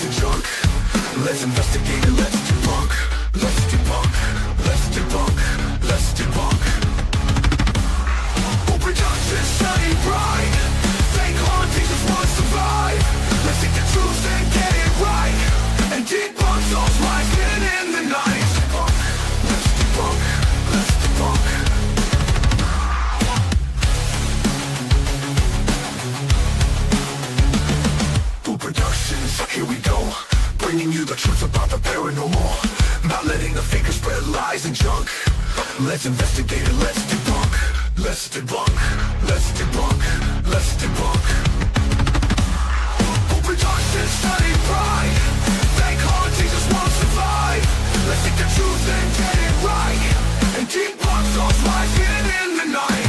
lies and junk. Let's investigate and let's debunk. Let's debunk. Let's debunk. Let's debunk. Overproduction, sunny bright. Fake hauntings just want to survive. Let's seek the truth and get it right. And debunk those lies hidden in the night. Let's debunk. Let's debunk. Productions, here we go, bringing you the truth about the paranormal. Not letting the fakers spread lies and junk. Let's investigate and let's debunk. Let's debunk. Let's debunk. Let's debunk. Productions, study pride. Fake hauntings just won't survive. Let's seek the truth and get it right. And debunk those lies hidden in the night.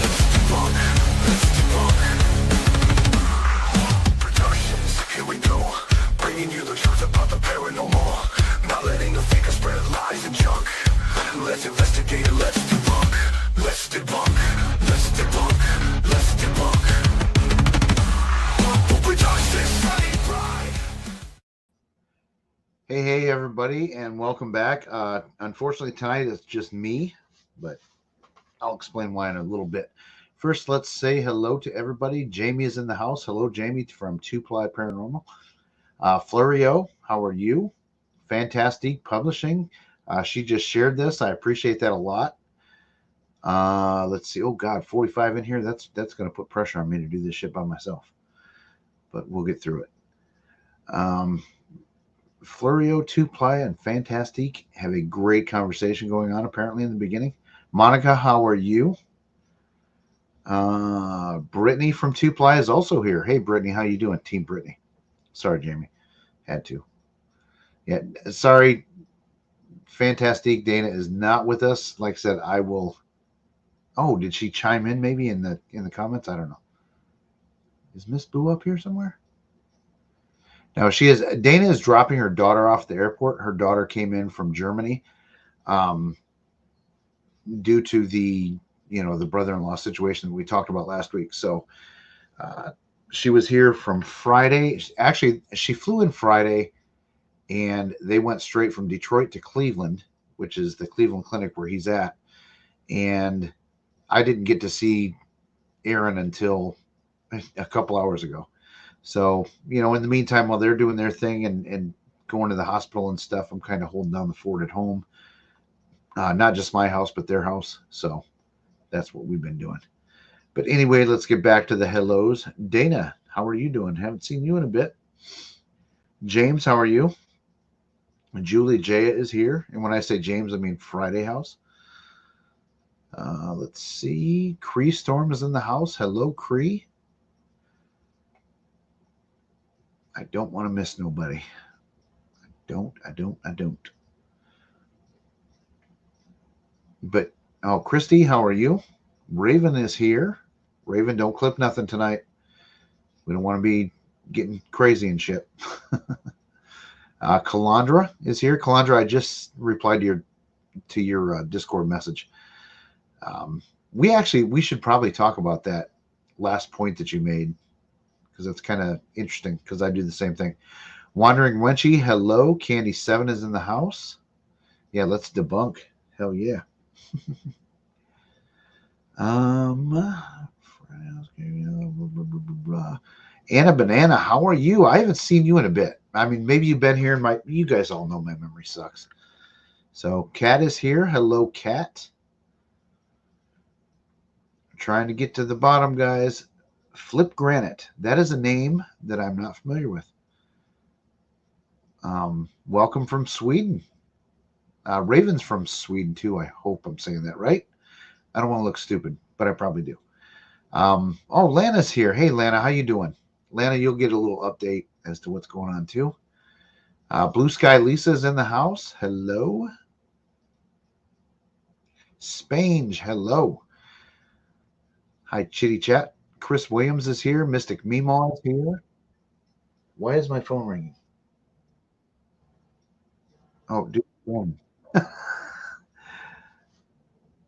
Let's debunk. Let's debunk. Here we go, bringing you the truth about the paranormal. Not letting the fakers spread lies and junk. Let's investigate and let's debunk. Let's debunk. Let's debunk. Let's debunk. Hey everybody, and welcome back. Unfortunately tonight it's just me, but I'll explain why in a little bit. First, let's say hello to everybody. Jamie is in the house. Hello, Jamie from Two Ply Paranormal. Florio, how are you? Fantastic Publishing. She just shared this. I appreciate that a lot. Let's see. Oh God, 45 in here. That's going to put pressure on me to do this shit by myself. But we'll get through it. Florio, Two Ply, and Fantastic have a great conversation going on apparently in the beginning. Monica, how are you? Brittany from Two Ply is also here. Hey Brittany, how you doing? Team Brittany. Sorry, Jamie. Had to. Yeah, sorry. Fantastic Dana is not with us. Like I said, I will. Oh, did she chime in maybe in the comments? I don't know. Is Miss Boo up here somewhere? No, she is. Dana is dropping her daughter off at the airport. Her daughter came in from Germany due to the the brother-in-law situation that we talked about last week. So she was here from Friday. Actually, she flew in Friday, and they went straight from Detroit to Cleveland, which is the Cleveland Clinic where he's at. And I didn't get to see Aaron until a couple hours ago. So, in the meantime, while they're doing their thing and going to the hospital and stuff, I'm kind of holding down the fort at home. Not just my house, but their house. So that's what we've been doing. But anyway, let's get back to the hellos. Dana, how are you doing? Haven't seen you in a bit. James, how are you? Julie Jaya is here. And when I say James, I mean Friday House. Let's see. Cree Storm is in the house. Hello, Cree. I don't want to miss nobody. I don't. But, oh, Christy, how are you? Raven is here. Raven, don't clip nothing tonight. We don't want to be getting crazy and shit. Calandra is here. Calandra, I just replied to your Discord message. We should probably talk about that last point that you made, because that's kind of interesting, because I do the same thing. Wandering Wenchy, hello. Candy 7 is in the house. Yeah, let's debunk. Hell yeah. Anna Banana, how are you? I haven't seen you in a bit. I mean, maybe you've been here and you guys all know my memory sucks. So Kat is here. Hello, Kat. Trying to get to the bottom, guys. Flip Granite. That is a name that I'm not familiar with. Welcome from Sweden. Raven's from Sweden too. I hope I'm saying that right. I don't want to look stupid, but I probably do. Oh, Lana's here. Hey, Lana, how you doing? Lana, you'll get a little update as to what's going on too. Blue Sky Lisa's in the house. Hello. Spange, hello. Hi, Chitty Chat. Chris Williams is here. Mystic Meemaw is here. Why is my phone ringing? Oh, dude.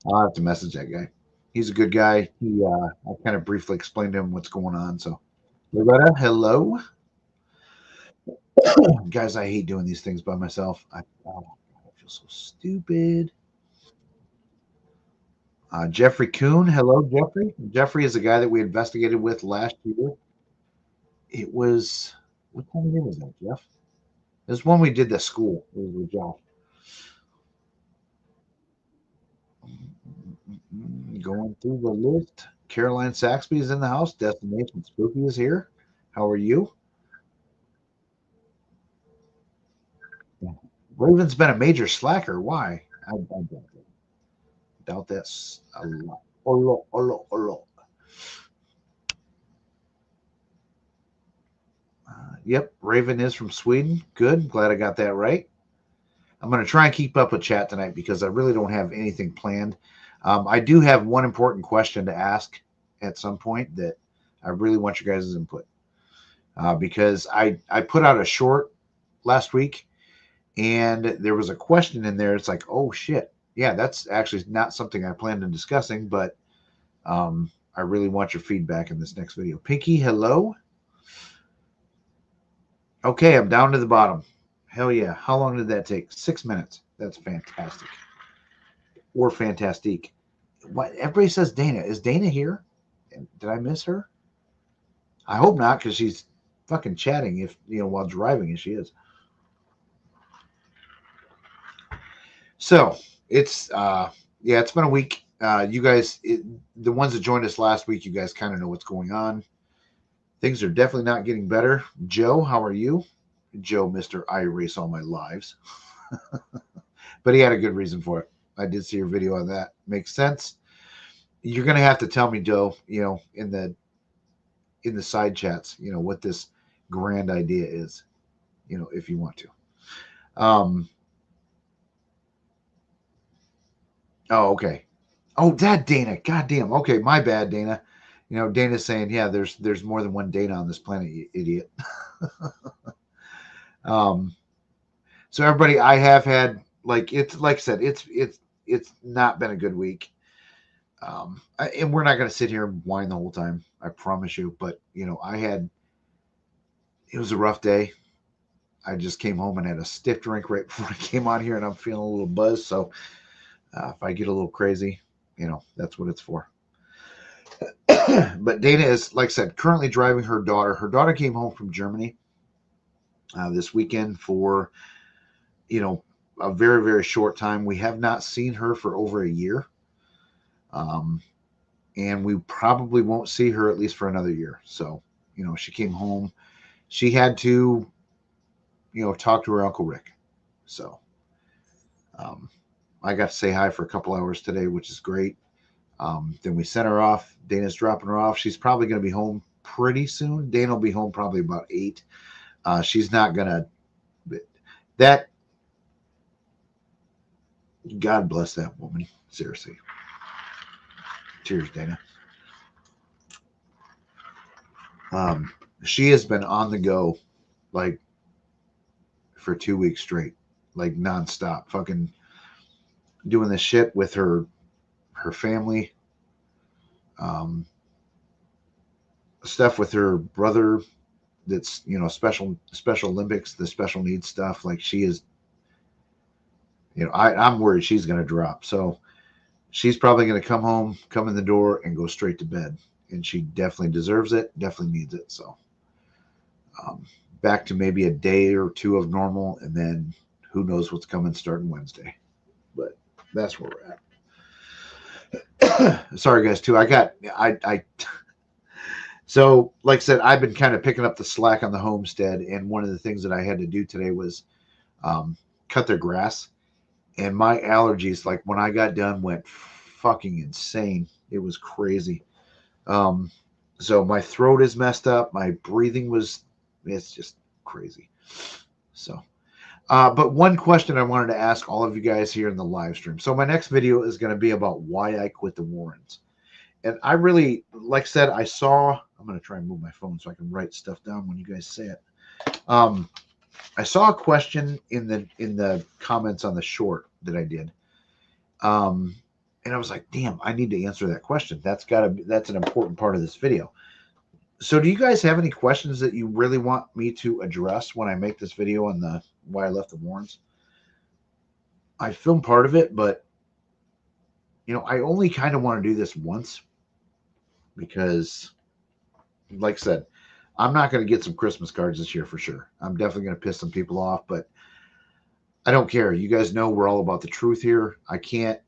I'll have to message that guy. He's a good guy. I kind of briefly explained to him what's going on. So, Loretta, hello. Guys, I hate doing these things by myself. I feel so stupid. Jeffrey Kuhn. Hello, Jeffrey. Jeffrey is the guy that we investigated with last year. It was, what time of year was that, Jeff? It was when we did the school. It was with Josh. Going through the list. Caroline Saxby is in the house. Destination Spooky is here. How are you? Raven's been a major slacker. Why? I doubt that's a lot. A lot, a lot, a lot. Yep, Raven is from Sweden. Good. Glad I got that right. I'm going to try and keep up with chat tonight because I really don't have anything planned. I do have one important question to ask at some point that I really want your guys' input. Because I put out a short last week and there was a question in there. It's like, oh shit. Yeah, that's actually not something I planned on discussing, but I really want your feedback in this next video. Pinky, hello. Okay, I'm down to the bottom. Hell yeah. How long did that take? 6 minutes. That's fantastic. Or fantastique. What? Everybody says Dana. Is Dana here? Did I miss her? I hope not, because she's fucking chatting if while driving, as she is. So it's it's been a week. You guys, the ones that joined us last week, you guys kind of know what's going on. Things are definitely not getting better. Joe, how are you? Joe, Mr. I erase all my lives. But he had a good reason for it. I did see your video on that. Makes sense. You're gonna have to tell me, Joe, in the side chats, what this grand idea is, if you want to. Oh, okay. Oh, that Dana. Goddamn. Okay, my bad, Dana. Dana's saying, yeah, there's more than one Dana on this planet, you idiot. So everybody, I have had like I said, it's not been a good week. And we're not going to sit here and whine the whole time, I promise you. But it was a rough day. I just came home and had a stiff drink right before I came on here, and I'm feeling a little buzzed. So if I get a little crazy, that's what it's for. But Dana is, like I said, currently driving her daughter. Her daughter came home from Germany this weekend for, a very, very short time. We have not seen her for over a year. And we probably won't see her at least for another year. So, she came home. She had to, talk to her Uncle Rick. So, I got to say hi for a couple hours today, which is great. Then we sent her off. Dana's dropping her off. She's probably going to be home pretty soon. Dana will be home probably about 8. She's not going to. That. God bless that woman. Seriously. Cheers, Dana. She has been on the go like for 2 weeks straight, like nonstop, fucking doing this shit with her family, stuff with her brother. That's special Olympics, the special needs stuff. Like she is, I'm worried she's going to drop. So she's probably going to come home, come in the door, and go straight to bed. And she definitely deserves it, definitely needs it. So back to maybe a day or two of normal, and then who knows what's coming starting Wednesday. But that's where we're at. Sorry, guys, too. So, like I said, I've been kind of picking up the slack on the homestead, and one of the things that I had to do today was cut their grass. And my allergies, like when I got done, went fucking insane. It was crazy. So my throat is messed up. My breathing it's just crazy. So, but one question I wanted to ask all of you guys here in the live stream. So my next video is going to be about why I quit the Warrens. And I really, like I said, I'm going to try and move my phone so I can write stuff down when you guys say it. I saw a question in the comments on the short that I did. And I was like, damn, I need to answer that question. That's an important part of this video. So do you guys have any questions that you really want me to address when I make this video on the why I left the Warrens? I filmed part of it, but I only kind of want to do this once because, like I said, I'm not going to get some Christmas cards this year for sure. I'm definitely going to piss some people off, but I don't care. You guys know we're all about the truth here. I can't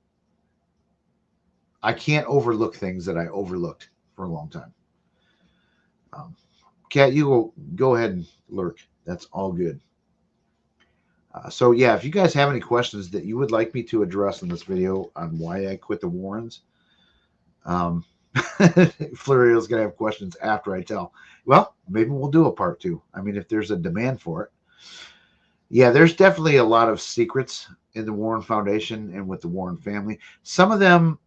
overlook things that I overlooked for a long time. Kat, you go ahead and lurk. That's all good. So yeah, if you guys have any questions that you would like me to address in this video on why I quit the Warrens, Flurio's gonna have questions after I tell. Well, maybe we'll do a part 2. I mean, if there's a demand for it. Yeah, there's definitely a lot of secrets in the Warren Foundation and with the Warren family. Some of them,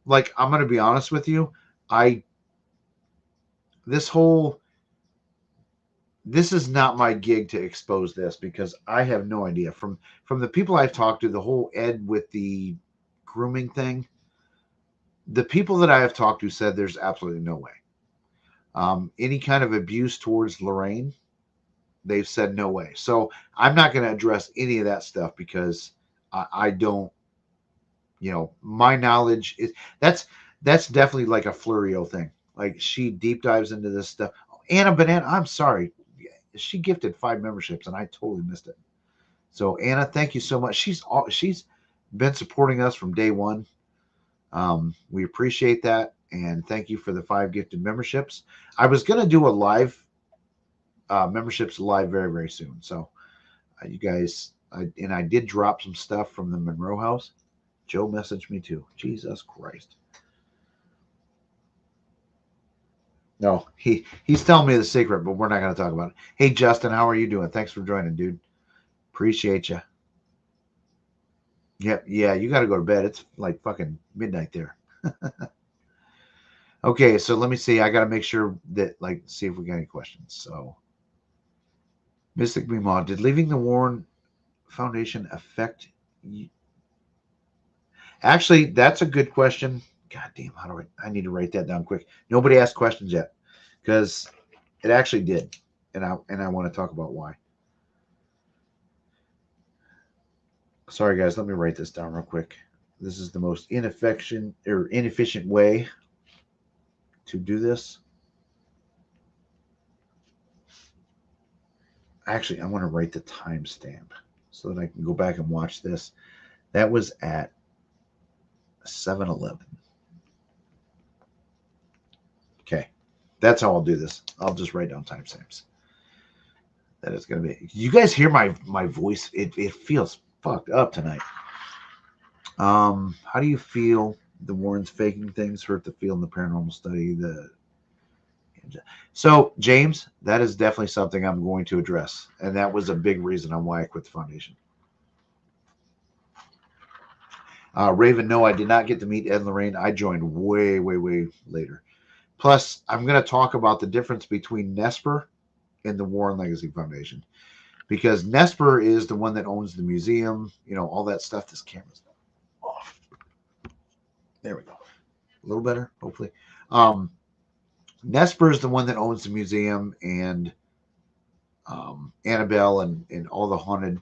like, I'm gonna be honest with you, this is not my gig to expose this because I have no idea. From the people I've talked to, the whole Ed with the grooming thing, the people that I have talked to said there's absolutely no way. Any kind of abuse towards Lorraine, they've said no way. So I'm not going to address any of that stuff because I don't, my knowledge is that's definitely like a Florio thing. Like, she deep dives into this stuff. Anna Banana, I'm sorry. She gifted 5 memberships and I totally missed it. So Anna, thank you so much. She's been supporting us from day one. We appreciate that. And thank you for the 5 gifted memberships. I was going to do a live memberships live very, very soon. So you guys, I did drop some stuff from the Monroe house. Joe messaged me too. Jesus Christ. No, he's telling me the secret, but we're not going to talk about it. Hey, Justin, how are you doing? Thanks for joining, dude. Appreciate you. Yep, yeah, you got to go to bed. It's like fucking midnight there. Okay, so let me see. I got to make sure that, see if we got any questions. So, Mystic Meemaw, did leaving the Warren Foundation affect you? Actually, that's a good question. God damn, I need to write that down quick. Nobody asked questions yet because it actually did. And I want to talk about why. Sorry, guys. Let me write this down real quick. This is the most inefficient way to do this. Actually, I want to write the timestamp so that I can go back and watch this. That was at 7-Eleven. Okay, that's how I'll do this. I'll just write down timestamps. That is going to be. You guys hear my voice? It feels fucked up tonight. How do you feel the Warrens faking things hurt the field in the paranormal study? So, James, that is definitely something I'm going to address, and that was a big reason on why I quit the foundation. Raven, no, I did not get to meet Ed and Lorraine. I joined way, way, way later. Plus, I'm going to talk about the difference between Nesper and the Warren Legacy Foundation, because Nesper is the one that owns the museum, all that stuff. This camera's off. There we go. A little better, hopefully. Nesper is the one that owns the museum and Annabelle and all the haunted,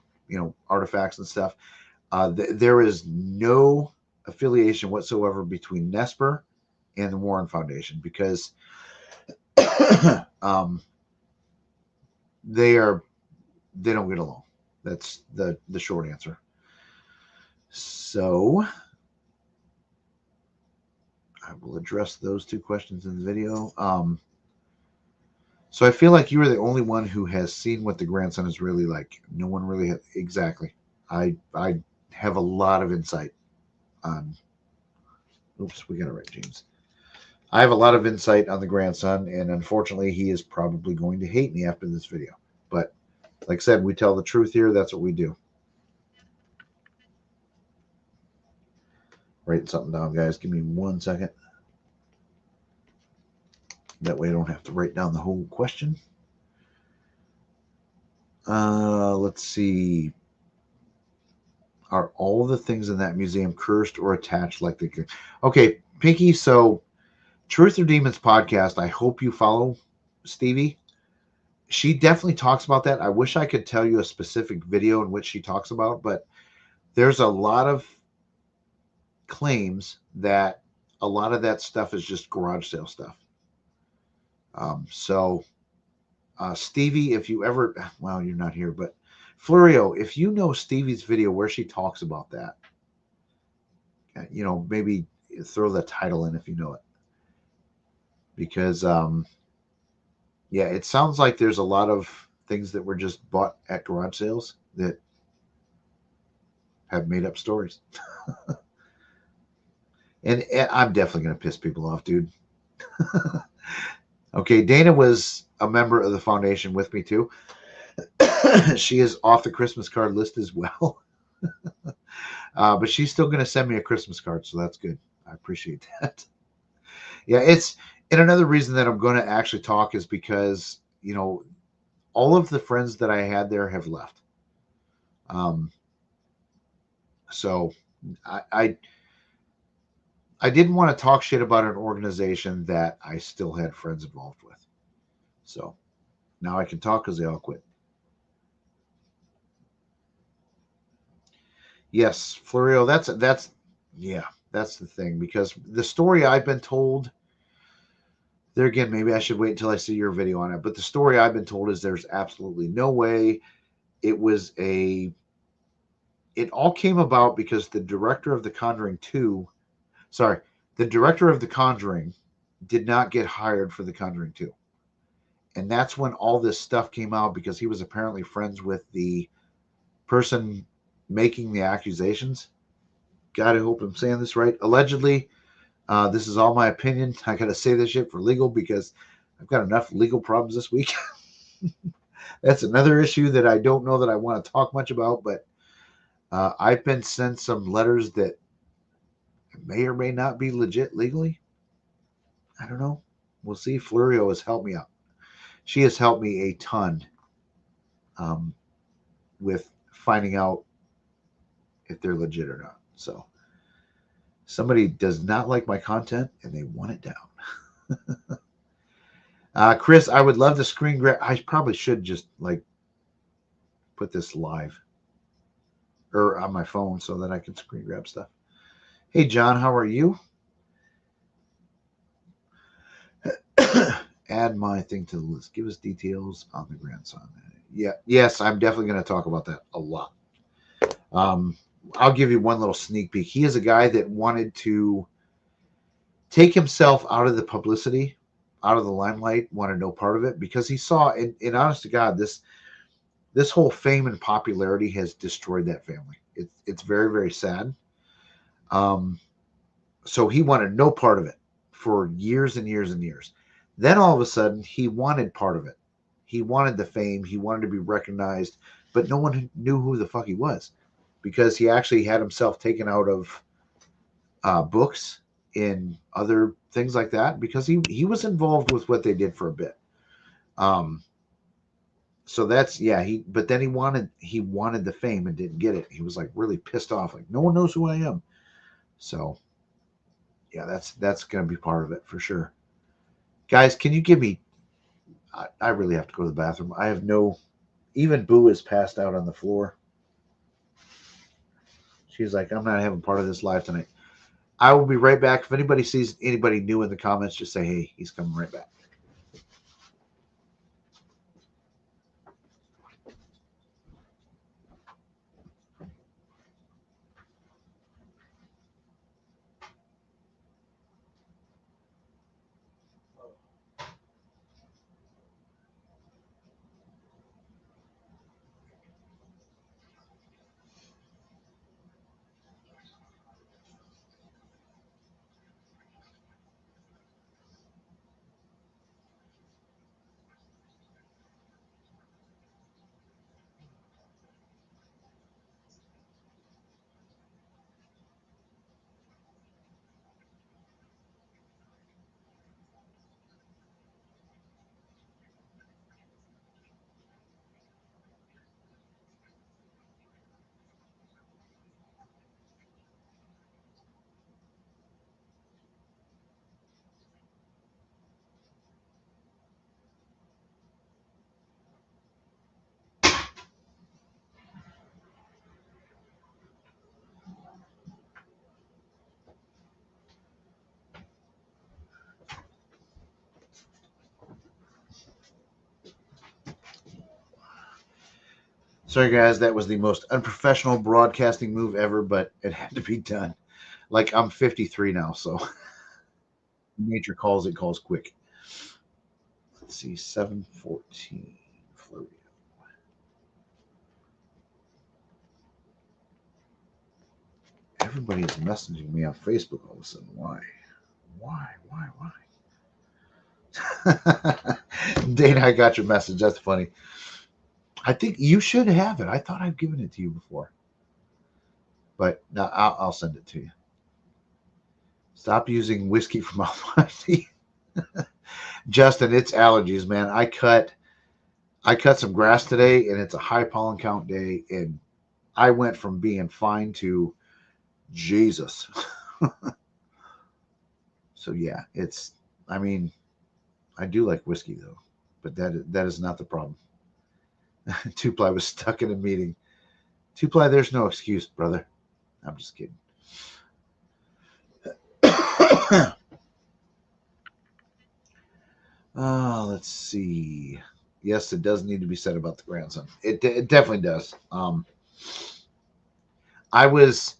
artifacts and stuff. There is no affiliation whatsoever between Nesper and the Warren Foundation because they don't get along. That's the short answer. So I will address those 2 questions in the video. So I feel like you are the only one who has seen what the grandson is really like. No one really has. Exactly. I have a lot of insight on. Oops, we got it right, James. I have a lot of insight on the grandson, and unfortunately, he is probably going to hate me after this video. But like I said, we tell the truth here. That's what we do. Writing something down, guys. Give me 1 second. That way I don't have to write down the whole question. Let's see. Are all the things in that museum cursed or attached like they could? Okay, Pinky, so Truth or Demons podcast, I hope you follow Stevie, she definitely talks about that. I wish I could tell you a specific video in which she talks about, but there's a lot of claims that a lot of that stuff is just garage sale stuff. Stevie, if you ever, well, you're not here, but Florio, if you know Stevie's video where she talks about that, maybe throw the title in if you know it, because yeah, it sounds like there's a lot of things that were just bought at garage sales that have made up stories. And I'm definitely going to piss people off, dude. Okay, Dana was a member of the foundation with me too. She is off the Christmas card list as well. But she's still going to send me a Christmas card, so that's good. I appreciate that. Yeah, and another reason that I'm going to actually talk is because, all of the friends that I had there have left. So I didn't want to talk shit about an organization that I still had friends involved with. So now I can talk because they all quit. Yes, Florio, that's the thing, because the story I've been told there again, maybe I should wait until I see your video on it, but the story I've been told is there's absolutely no way. It all came about because the director of The Conjuring 2, sorry, the director of The Conjuring did not get hired for The Conjuring 2. And that's when all this stuff came out, because he was apparently friends with the person making the accusations. God, I hope I'm saying this right. Allegedly, this is all my opinion. I got to say this shit for legal because I've got enough legal problems this week. That's another issue that I don't know that I want to talk much about, but I've been sent some letters that may or may not be legit legally. I don't know. We'll see. Florio has helped me out. She has helped me a ton with finding out if they're legit or not. So somebody does not like my content and they want it down. Chris, I would love to screen grab. I probably should just put this live or on my phone so that I can screen grab stuff. Hey, John, how are you? Add my thing to the list. Give us details on the grandson. Yeah, yes, I'm definitely going to talk about that a lot. I'll give you one little sneak peek. He is a guy that wanted to take himself out of the publicity, out of the limelight, wanted no part of it, because he saw, in honest to God, this whole fame and popularity has destroyed that family. It's very, very sad. So he wanted no part of it for years and years and years. Then all of a sudden, he wanted part of it. He wanted the fame. He wanted to be recognized, but no one knew who the fuck he was, because he actually had himself taken out of books in other things like that, because he was involved with what they did for a bit. So that's, yeah, but then he wanted the fame and didn't get it. He was like really pissed off, like no one knows who I am. So yeah, that's gonna be part of it for sure. Guys, can you give me, I really have to go to the bathroom. I have no, even Boo is passed out on the floor. She's like, I'm not having part of this live tonight. I will be right back. If anybody sees anybody new in the comments, just say, hey, he's coming right back. Sorry, guys, that was the most unprofessional broadcasting move ever, but it had to be done. Like, I'm 53 now, so nature calls, it calls quick. Let's see, 714 Florida. Everybody is messaging me on Facebook all of a sudden. Why? Why? Dana, I got your message. That's funny. I think you should have it. I thought I'd given it to you before. But no, I'll send it to you. Stop using whiskey for Almighty. Justin, it's allergies, man. I cut some grass today, and it's a high pollen count day, and I went from being fine to Jesus. So yeah, I mean, I do like whiskey though, but that is not the problem. Two-ply was stuck in a meeting. Two-ply, there's no excuse, brother. I'm just kidding. Let's see. Yes, it does need to be said about the grandson. It definitely does. I was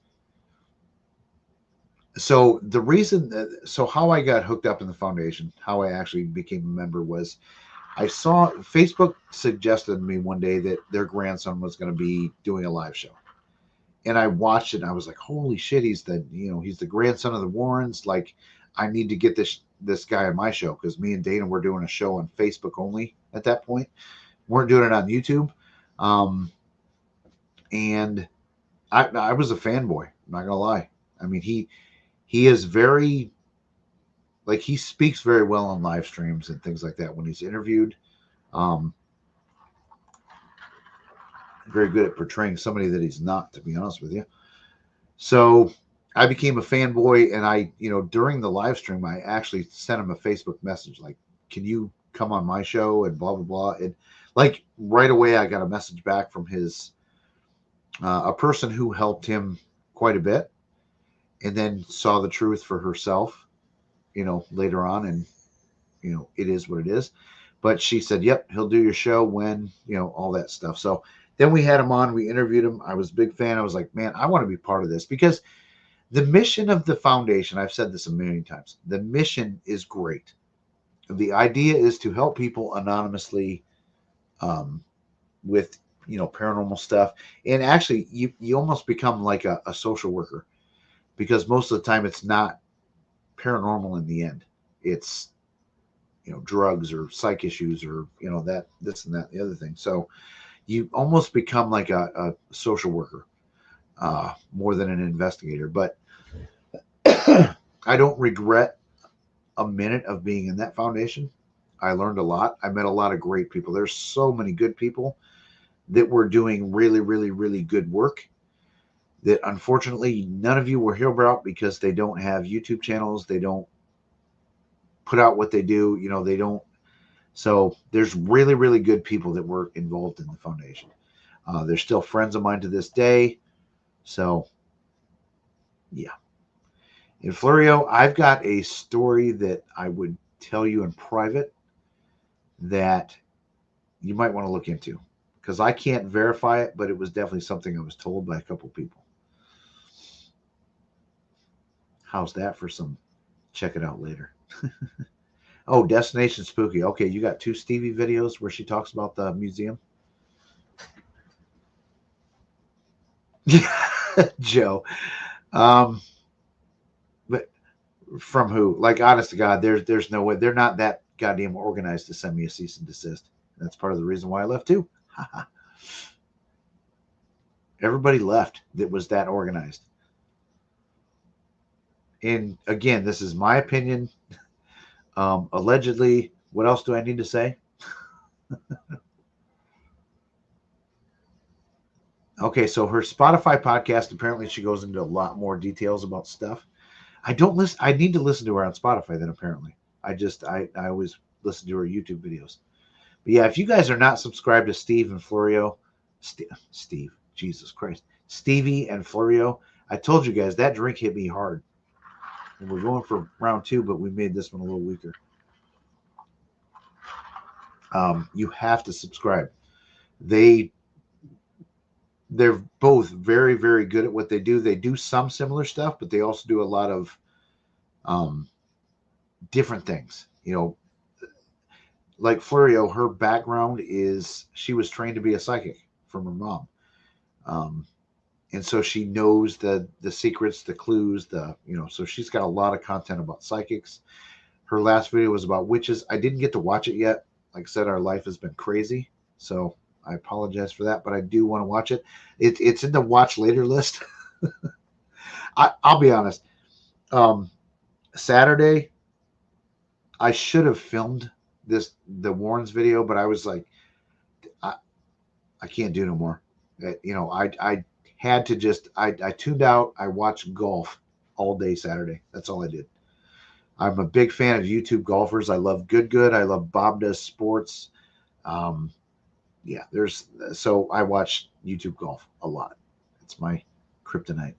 so the reason that, so how I got hooked up in the foundation, how I actually became a member was I saw Facebook suggested to me one day that their grandson was going to be doing a live show. And I watched it and I was like, holy shit, he's the grandson of the Warrens. Like, I need to get this guy on my show, because me and Dana were doing a show on Facebook only at that point. Weren't doing it on YouTube. And I was a fanboy, I'm not gonna lie. I mean, he is very, like, he speaks very well on live streams and things like that when he's interviewed. Very good at portraying somebody that he's not, to be honest with you. So I became a fanboy, and I, during the live stream, I actually sent him a Facebook message like, can you come on my show and blah, blah, blah. And like right away, I got a message back from a person who helped him quite a bit, and then saw the truth for herself, later on. And, it is what it is. But she said, yep, he'll do your show when, all that stuff. So then we had him on, we interviewed him. I was a big fan. I was like, man, I want to be part of this, because the mission of the foundation, I've said this a million times, the mission is great. The idea is to help people anonymously with, paranormal stuff. And actually, you almost become like a social worker, because most of the time it's not paranormal in the end. It's, drugs or psych issues or, that, this and that, the other thing. So you almost become like a social worker, more than an investigator. But I don't regret a minute of being in that foundation. I learned a lot. I met a lot of great people. There's so many good people that were doing really, really, really good work that unfortunately none of you will hear about, because they don't have YouTube channels. They don't put out what they do. They don't. So there's really, really good people that were involved in the foundation. They're still friends of mine to this day. So, yeah. In Florio, I've got a story that I would tell you in private that you might want to look into, because I can't verify it, but it was definitely something I was told by a couple people. How's that for some? Check it out later. Oh, Destination Spooky. Okay, you got 2 Stevie videos where she talks about the museum. Joe. But from who? Like, honest to God, there's no way. They're not that goddamn organized to send me a cease and desist. That's part of the reason why I left too. Everybody left that was that organized. And again, this is my opinion. Allegedly, what else do I need to say? Okay, so her Spotify podcast, apparently she goes into a lot more details about stuff. I don't listen. I need to listen to her on Spotify then, apparently. I always listen to her YouTube videos. But yeah, if you guys are not subscribed to Steve and Florio, Steve, Jesus Christ, Stevie and Florio, I told you guys that drink hit me hard. And we're going for round 2, but we made this one a little weaker. You have to subscribe. They they're both very, very good at what they do. They do some similar stuff, but they also do a lot of um, different things. Like Florio, her background is she was trained to be a psychic from her mom. Um, and so she knows the secrets, the clues, so she's got a lot of content about psychics. Her last video was about witches. I didn't get to watch it yet. Like I said, our life has been crazy, so I apologize for that, but I do want to watch it. It's in the watch later list. I'll be honest. Saturday, I should have filmed the Warrens video, but I was like, I can't do no more. I had to I tuned out. I watched golf all day Saturday. That's all I did. I'm a big fan of YouTube golfers. I love Good. I love Bob Does Sports. Yeah, so I watch YouTube golf a lot. It's my kryptonite.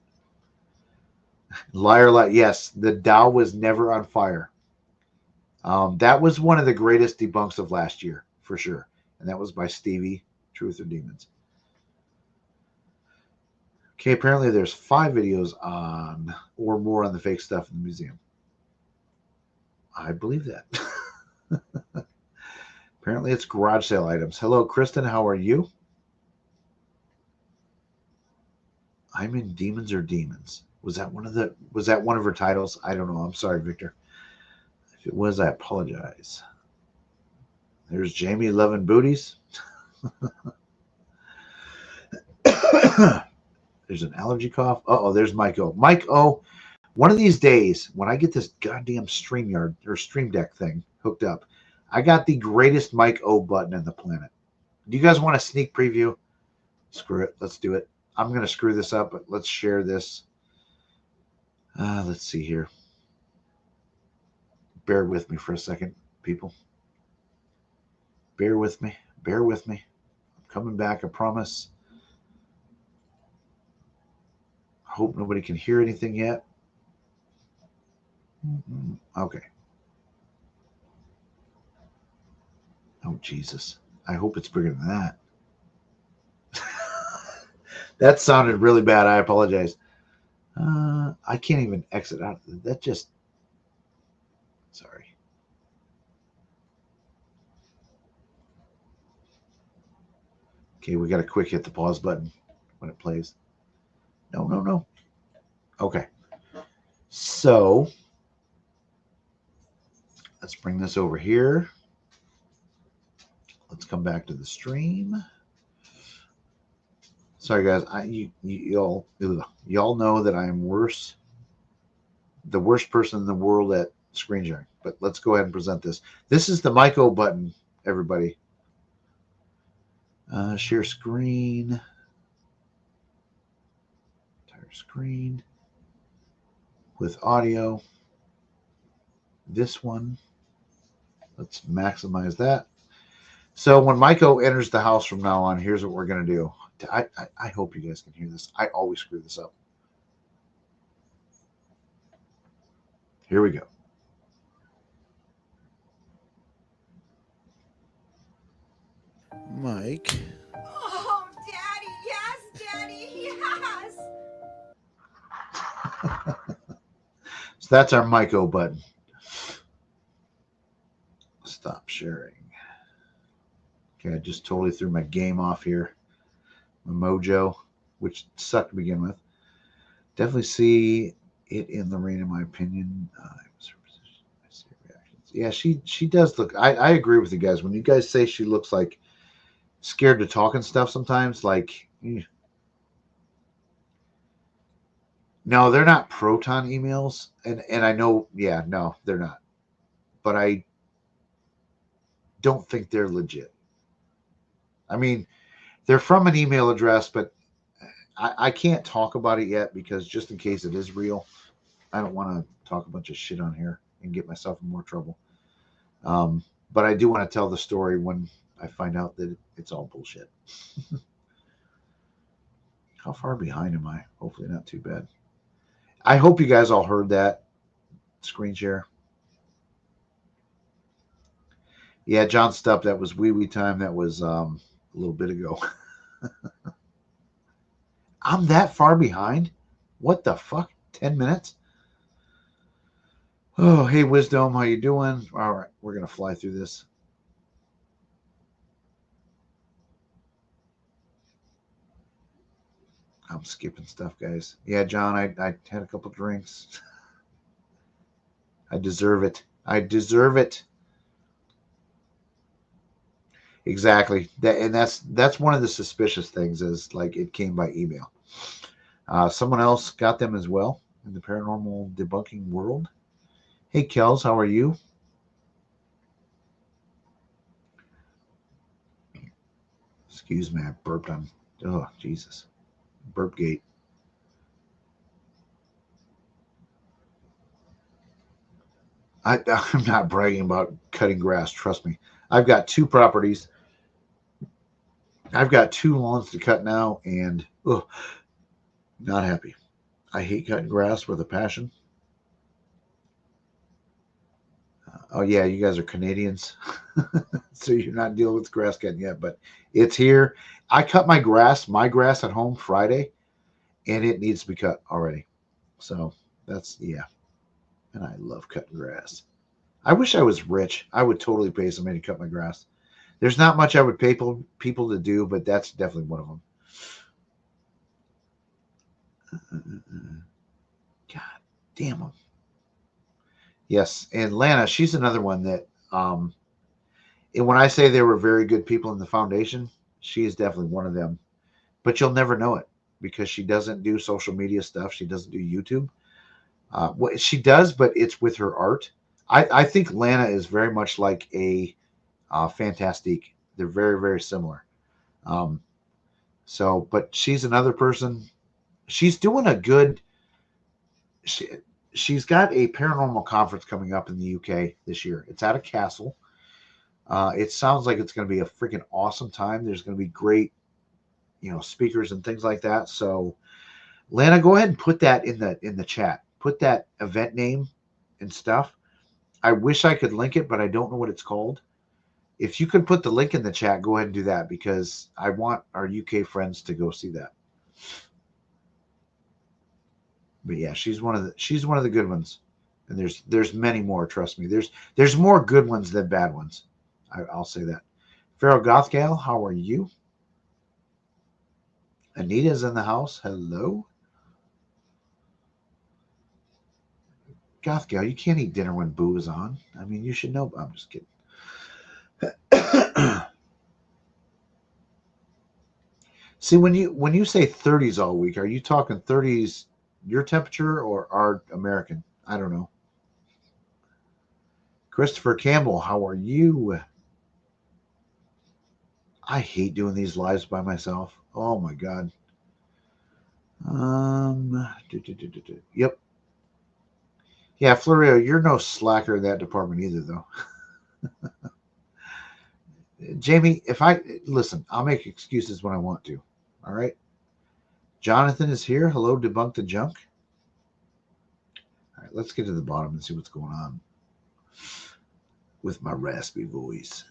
Liar. Yes, the Dow was never on fire. That was one of the greatest debunks of last year, for sure. And that was by Stevie, Truth or Demons. Okay, apparently there's 5 videos on or more on the fake stuff in the museum. I believe that. Apparently it's garage sale items. Hello, Kristen. How are you? I'm in Demons or Demons. Was that one of her titles? I don't know. I'm sorry, Victor. If it was, I apologize. There's Jamie loving booties. There's an allergy cough. Uh-oh, there's Mike O. Mike O, one of these days, when I get this goddamn StreamYard or Stream Deck thing hooked up, I got the greatest Mike O button in the planet. Do you guys want a sneak preview? Screw it. Let's do it. I'm going to screw this up, but let's share this. Let's see here. Bear with me for a second, people. Bear with me. Bear with me. I'm coming back, I promise. I hope nobody can hear anything yet. Okay. Oh, Jesus. I hope it's bigger than that. That sounded really bad. I apologize. I can't even exit out. That just... Sorry. Okay, we got to quick hit the pause button when it plays. No. Okay. So, let's bring this over here. Let's come back to the stream. Sorry, guys. Y'all know that I'm the worst person in the world at screen sharing. But let's go ahead and present this. This is the Mike O button, everybody. Share screen. Entire screen with audio. This one. Let's maximize that. So when Mike O enters the house from now on, here's what we're going to do. I hope you guys can hear this. I always screw this up. Here we go. Mike. Oh, Daddy, yes, Daddy, yes. So that's our Mike O button. Stop sharing. Okay, I just totally threw my game off here. My mojo, which sucked to begin with. Definitely see it in the rain, in my opinion. Yeah, she does look. I agree with you guys. When you guys say she looks like scared to talk and stuff sometimes, like, no, they're not Proton emails, and I know, yeah, no, they're not. But I don't think they're legit. I mean, they're from an email address, but I can't talk about it yet because just in case it is real, I don't want to talk a bunch of shit on here and get myself in more trouble. But I do want to tell the story when I find out that it's all bullshit. How far behind am I? Hopefully not too bad. I hope you guys all heard that screen share. Yeah, John Stupp, that was wee time. That was a little bit ago. I'm that far behind? What the fuck? 10 minutes? Oh, hey, Wisdom, how you doing? All right, we're going to fly through this. I'm skipping stuff, guys. Yeah, John, I had a couple drinks. I deserve it. I deserve it. Exactly. That's one of the suspicious things is like it came by email. Someone else got them as well in the paranormal debunking world. Hey, Kels, how are you? Excuse me, I burped on. Oh, Jesus. Burp gate. I'm not bragging about cutting grass. Trust me. I've got 2 properties. I've got 2 lawns to cut now, and not happy. I hate cutting grass with a passion. Oh yeah, you guys are Canadians, so you're not dealing with grass cutting yet, but it's here. I cut my grass at home Friday, and it needs to be cut already. So that's yeah, and I love cutting grass. I wish I was rich. I would totally pay somebody to cut my grass. There's not much I would pay people to do, but that's definitely one of them. God damn them. Yes, and Lana, she's another one that and when I say there were very good people in the foundation, she is definitely one of them. But you'll never know it because she doesn't do social media stuff. She doesn't do YouTube. What she does, but it's with her art. I think Lana is very much like a Fantastique. They're very, very similar. Um, but she's another person. She's doing a good. She, she's got a paranormal conference coming up in the UK this year. It's at a castle. It sounds like it's going to be a freaking awesome time. There's going to be great, speakers and things like that. So, Lana, go ahead and put that in the chat. Put that event name and stuff. I wish I could link it, but I don't know what it's called. If you could put the link in the chat, go ahead and do that because I want our UK friends to go see that. But yeah, she's one of the good ones, and there's many more. Trust me, there's more good ones than bad ones. I'll say that. Pharaoh Gothgal, how are you? Anita's in the house. Hello. Gothgal, you can't eat dinner when Boo is on. I mean, you should know. I'm just kidding. See, when you say 30s all week, are you talking 30s your temperature or our American? I don't know. Christopher Campbell, how are you? I hate doing these lives by myself. Oh my god. Yep. Yeah, Florio, you're no slacker in that department either, though. Jamie, if I listen, I'll make excuses when I want to. All right. Jonathan is here. Hello, Debunk the Junk. All right, let's get to the bottom and see what's going on with my raspy voice.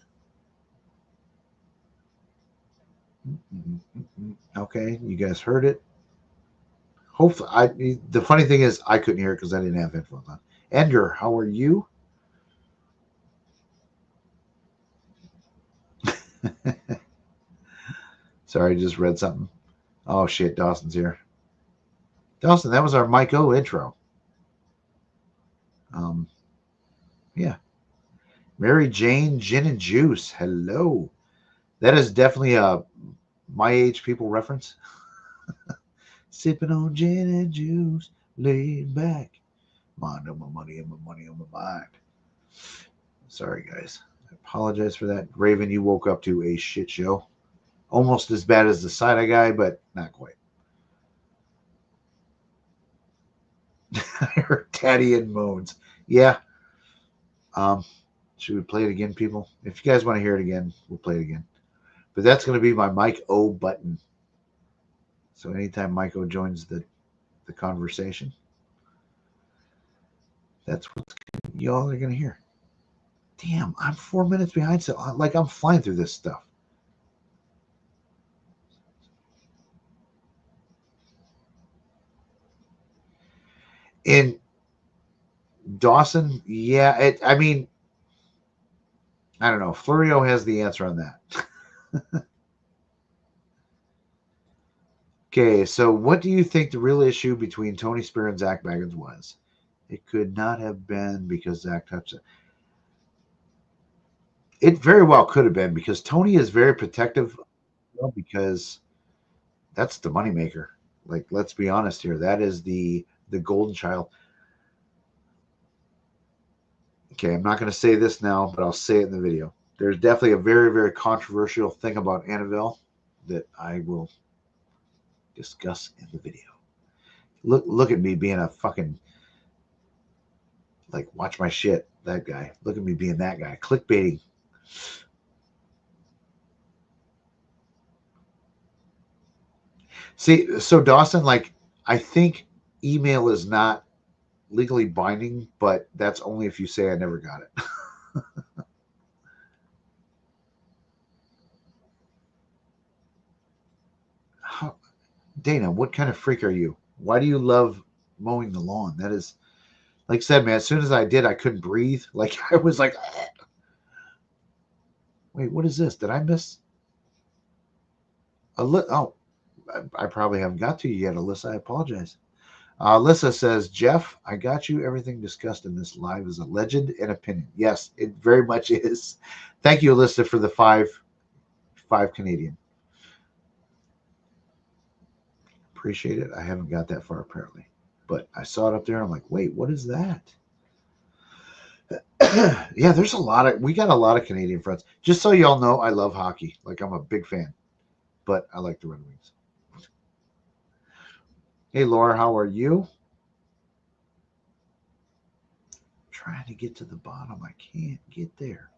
Okay, you guys heard it. Hopefully, the funny thing is I couldn't hear it because I didn't have headphones on. Edgar, how are you? Sorry, I just read something. Oh shit, Dawson's here. Dawson, that was our Mike O intro. Yeah. Mary Jane Gin and Juice. Hello. That is definitely a my age people reference. Sipping on gin and juice, laid back. Mind on my money and my money on my mind. Sorry, guys. I apologize for that. Raven, you woke up to a shit show. Almost as bad as the side-eye guy, but not quite. I heard Daddy and moans. Yeah. Should we play it again, people? If you guys want to hear it again, we'll play it again. But that's going to be my Mike O button. So anytime Mike O joins the conversation, that's what y'all are going to hear. Damn, I'm 4 minutes behind. So I'm flying through this stuff. In Dawson, yeah. I mean, I don't know. Florio has the answer on that. Okay, so what do you think the real issue between Tony Spear and Zach Baggins was? It could not have been because Zach touched it. It very well could have been because Tony is very protective, because that's the moneymaker. Like, let's be honest here. That is the golden child. Okay, I'm not going to say this now, but I'll say it in the video. There's definitely a very, very controversial thing about Annabelle that I will discuss in the video. Look at me being a fucking, like, watch my shit, that guy. Look at me being that guy. Clickbaiting. See, so Dawson, like, I think email is not legally binding, but that's only if you say I never got it. How, Dana, what kind of freak are you? Why do you love mowing the lawn? That is, like I said, man, as soon as I did, I couldn't breathe. Like, I was like, wait, what is this? Did I miss oh, I probably haven't got to you yet, Alyssa. I apologize. Alyssa says, Jeff, I got you. Everything discussed in this live is a legend and opinion. Yes, it very much is. Thank you, Alyssa, for the five Canadian. Appreciate it. I haven't got that far apparently, but I saw it up there. I'm like, wait, what is that? Yeah, we got a lot of Canadian friends. Just so y'all know, I love hockey. Like, I'm a big fan, but I like the Red Wings. Hey, Laura, how are you? Trying to get to the bottom. I can't get there.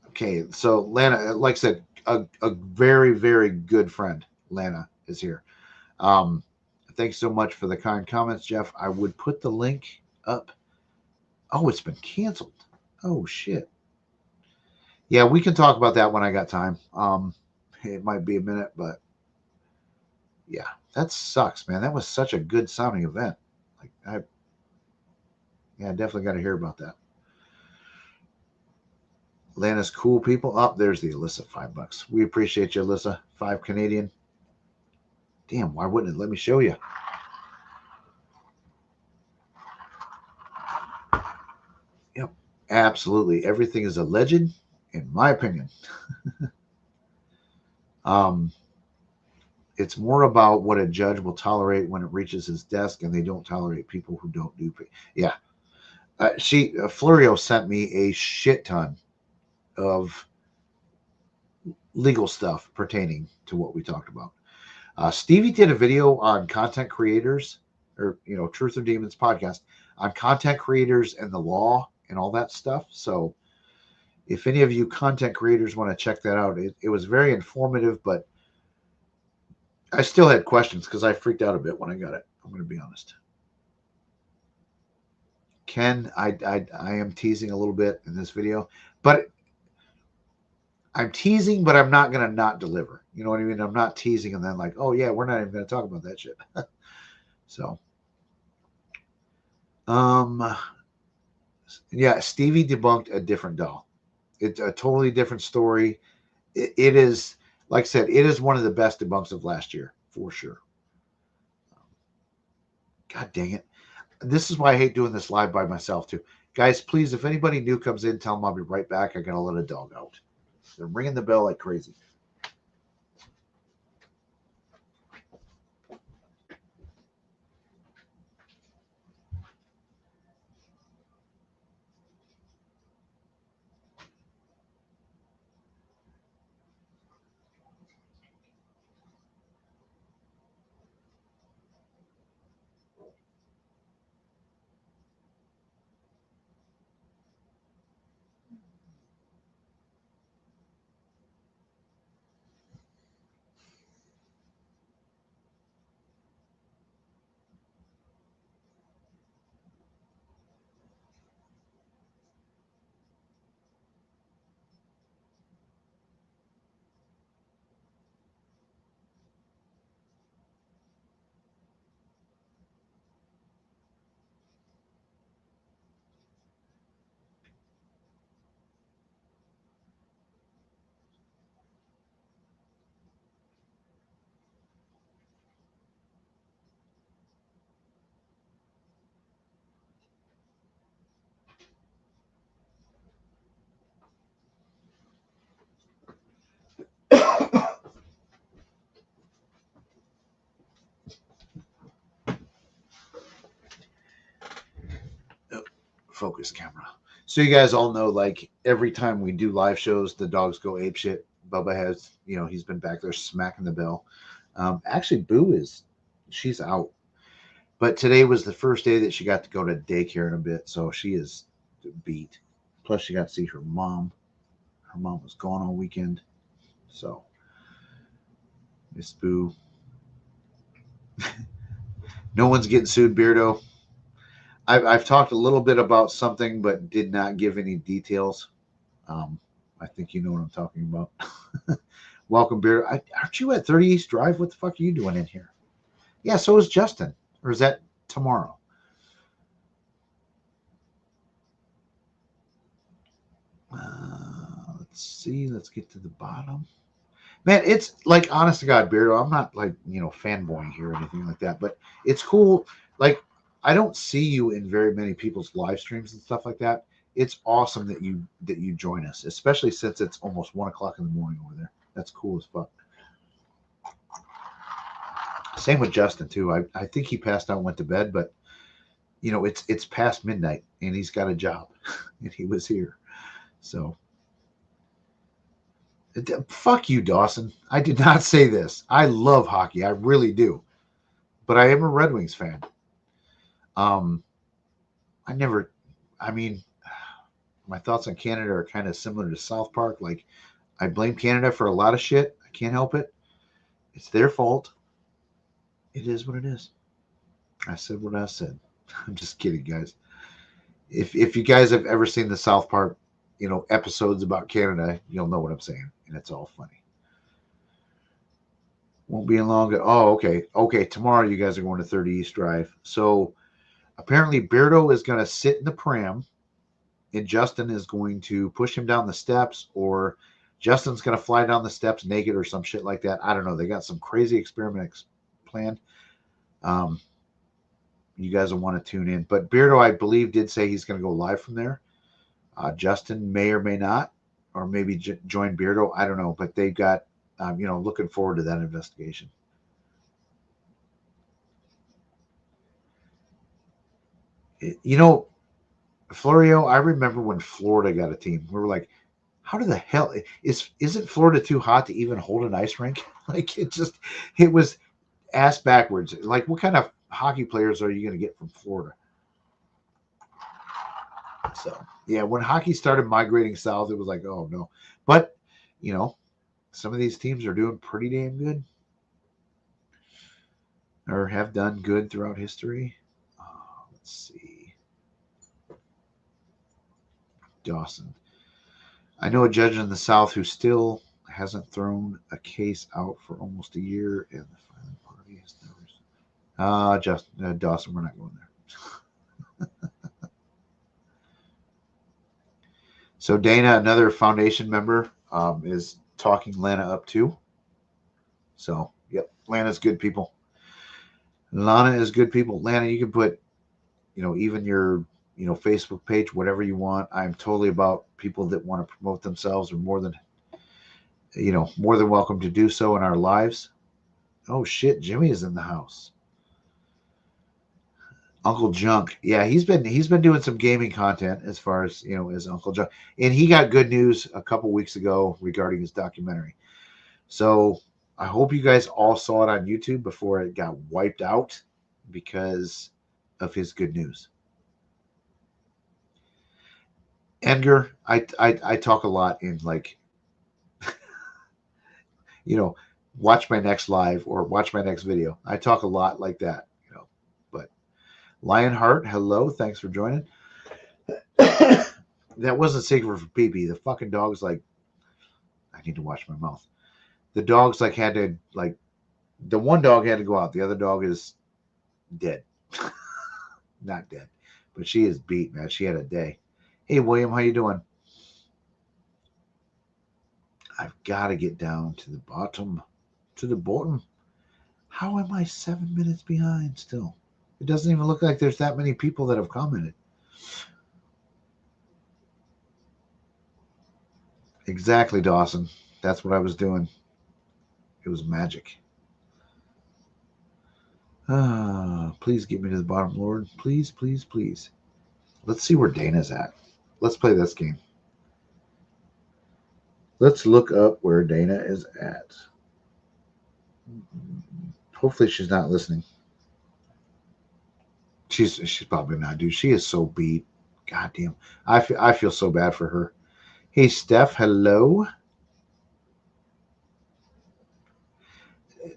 Okay, so Lana, like I said, a very, very good friend, Lana, is here. Thanks so much for the kind comments, Jeff. I would put the link up. Oh, it's been canceled. Oh, shit. Yeah, we can talk about that when I got time. It might be a minute, but yeah, that sucks, man. That was such a good sounding event. Like, I definitely got to hear about that. Lana's cool people. Up there's the Alyssa, $5. We appreciate you, Alyssa. 5 Canadian. Damn, why wouldn't it let me show you? Yep, absolutely. Everything is a legend, in my opinion. It's more about what a judge will tolerate when it reaches his desk, and they don't tolerate people who don't do. Yeah, Florio sent me a shit ton of legal stuff pertaining to what we talked about. Stevie did a video on content creators, or Truth or Demons podcast, on content creators and the law and all that stuff. So if any of you content creators want to check that out, it was very informative, but I still had questions because I freaked out a bit when I got it. I'm going to be honest. Ken, I am teasing a little bit in this video, but I'm teasing, but I'm not going to not deliver. You know what I mean? I'm not teasing and then like, oh yeah, we're not even going to talk about that shit. So, yeah, Stevie debunked a different doll. It's a totally different story. It is, like I said, it is one of the best debunks of last year for sure. God dang it. This is why I hate doing this live by myself too. Guys, please, if anybody new comes in, tell them I'll be right back. I got to let a dog out. They're ringing the bell like crazy. Focus camera. So you guys all know, like every time we do live shows, the dogs go ape shit. Bubba has, he's been back there smacking the bell. Actually, Boo she's out. But today was the first day that she got to go to daycare in a bit, so she is beat. Plus, she got to see her mom. Her mom was gone all weekend. So, Miss Boo. No one's getting sued, Beardo. I've talked a little bit about something, but did not give any details. I think you know what I'm talking about. Welcome, Beardo. Aren't you at 30 East Drive? What the fuck are you doing in here? Yeah, so is Justin. Or is that tomorrow? Let's see. Let's get to the bottom. Man, it's like, honest to God, Beardo, I'm not like, fanboying here or anything like that, but it's cool. Like, I don't see you in very many people's live streams and stuff like that. It's awesome that you join us, especially since it's almost 1:00 in the morning over there. That's cool as fuck. Same with Justin too. I think he passed out and went to bed, but it's past midnight and he's got a job and he was here. So fuck you, Dawson. I did not say this. I love hockey. I really do. But I am a Red Wings fan. My thoughts on Canada are kind of similar to South Park. Like, I blame Canada for a lot of shit. I can't help it. It's their fault. It is what it is. I said what I said. I'm just kidding, guys. If you guys have ever seen the South Park, episodes about Canada, you'll know what I'm saying. And it's all funny. Won't be long. Oh, okay. Okay, tomorrow you guys are going to 30 East Drive. So apparently Beardo is going to sit in the pram and Justin is going to push him down the steps, or Justin's going to fly down the steps naked or some shit like that. I don't know. They got some crazy experiment planned. You guys will want to tune in. But Beardo, I believe, did say he's going to go live from there. Justin may or may not, or maybe join Beardo. I don't know. But they've got, looking forward to that investigation. Florio, I remember when Florida got a team. We were like, how the hell isn't Florida too hot to even hold an ice rink? Like, it was ass backwards. Like, what kind of hockey players are you going to get from Florida? So yeah, when hockey started migrating south, it was like, oh no. But some of these teams are doing pretty damn good, or have done good throughout history. Let's see. Dawson. I know a judge in the South who still hasn't thrown a case out for almost a year, and the filing party has never. Dawson, we're not going there. So Dana, another foundation member, is talking Lana up too. So yep, Lana's good people. Lana is good people. Lana, you can put, even your Facebook page, whatever you want. I'm totally about people that want to promote themselves, are more than welcome to do so in our lives. Oh shit, Jimmy is in the house. Uncle Junk, yeah, he's been doing some gaming content as far as as Uncle Junk, and he got good news a couple weeks ago regarding his documentary. So I hope you guys all saw it on YouTube before it got wiped out because of his good news. Edgar, I talk a lot in like, watch my next live or watch my next video. I talk a lot like that, but Lionheart, hello. Thanks for joining. That wasn't Secret for Pee-Pee. The fucking dog's like, I need to watch my mouth. The dog's like the one dog had to go out. The other dog is dead. Not dead, but she is beat, man. She had a day. Hey, William, how you doing? I've got to get down to the bottom. To the bottom. How am I 7 minutes behind still? It doesn't even look like there's that many people that have commented. Exactly, Dawson. That's what I was doing. It was magic. Please get me to the bottom, Lord. Please, please, please. Let's see where Dana's at. Let's play this game. Let's look up where Dana is at. Hopefully she's not listening. She's probably not, dude. She is so beat. God damn. I feel so bad for her. Hey Steph, hello.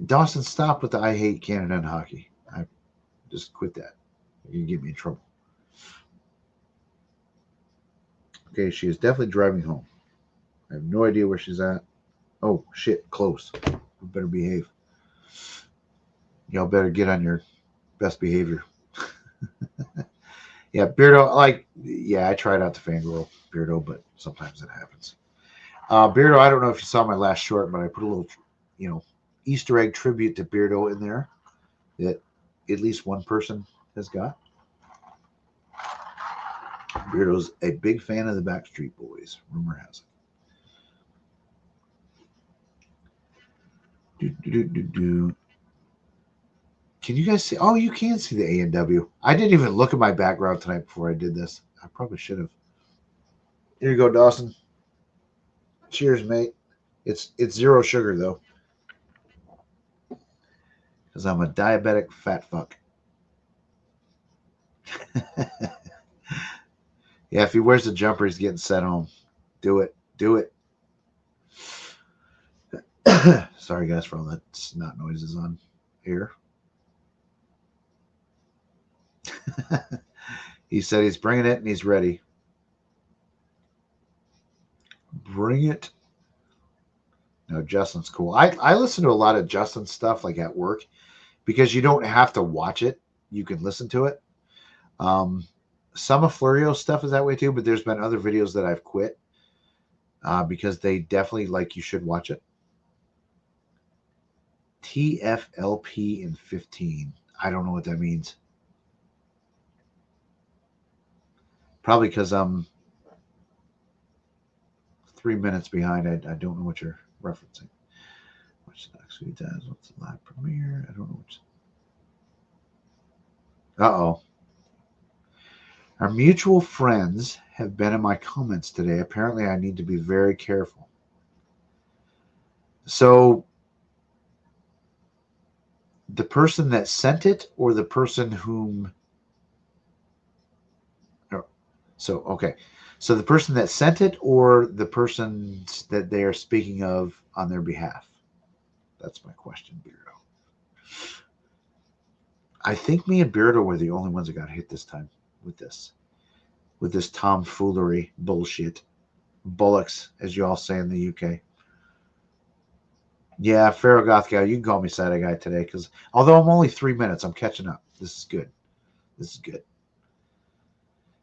Dawson, stop with the I hate Canada and hockey. I just quit that. You can get me in trouble. Okay, she is definitely driving home. I have no idea where she's at. Oh shit, close. We better behave. Y'all better get on your best behavior. Yeah, Beardo, I tried out the fangirl Beardo, but sometimes it happens. Beardo, I don't know if you saw my last short, but I put a little, Easter egg tribute to Beardo in there that at least one person has got. Beardo's a big fan of the Backstreet Boys, rumor has it. Can you guys see? Oh, you can see the A&W. I didn't even look at my background tonight before I did this. I probably should have. Here you go, Dawson. Cheers, mate. It's zero sugar though, because I'm a diabetic fat fuck. Yeah, if he wears the jumper, he's getting sent home. Do it. Do it. Sorry, guys, for all that snot noises on here. He said he's bringing it and he's ready. Bring it. No, Justin's cool. I listen to a lot of Justin's stuff like at work because you don't have to watch it. You can listen to it. Some of Flurio's stuff is that way too, but there's been other videos that I've quit because they definitely you should watch it. TFLP in 15. I don't know what that means. Probably because I'm 3 minutes behind. I don't know what you're referencing. What's the next few times? What's the live premiere? I don't know which. Uh-oh. Our mutual friends have been in my comments today. Apparently, I need to be very careful. So, the person that sent it or the person whom... okay. So the person that sent it or the person that they are speaking of on their behalf? That's my question, Beardo. I think me and Beardo were the only ones that got hit this time with this tomfoolery bullshit. Bullocks, as you all say in the UK. Yeah, Pharaoh Goth guy, you can call me Saturday guy today because although I'm only 3 minutes, I'm catching up. This is good.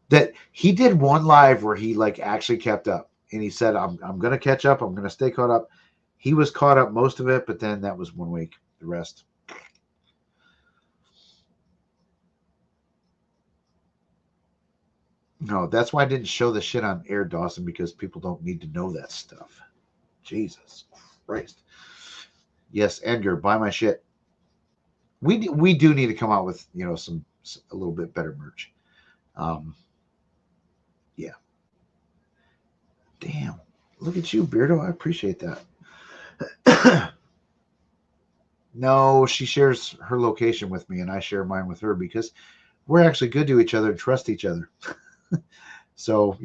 That he did one live where he actually kept up and he said, I'm going to catch up. I'm going to stay caught up. He was caught up most of it, but then that was 1 week. The rest. No, that's why I didn't show the shit on air, Dawson, because people don't need to know that stuff. Jesus Christ. Yes, Edgar, buy my shit. We do need to come out with, a little bit better merch. Yeah. Damn. Look at you, Beardo. I appreciate that. No, she shares her location with me and I share mine with her because we're actually good to each other and trust each other. So,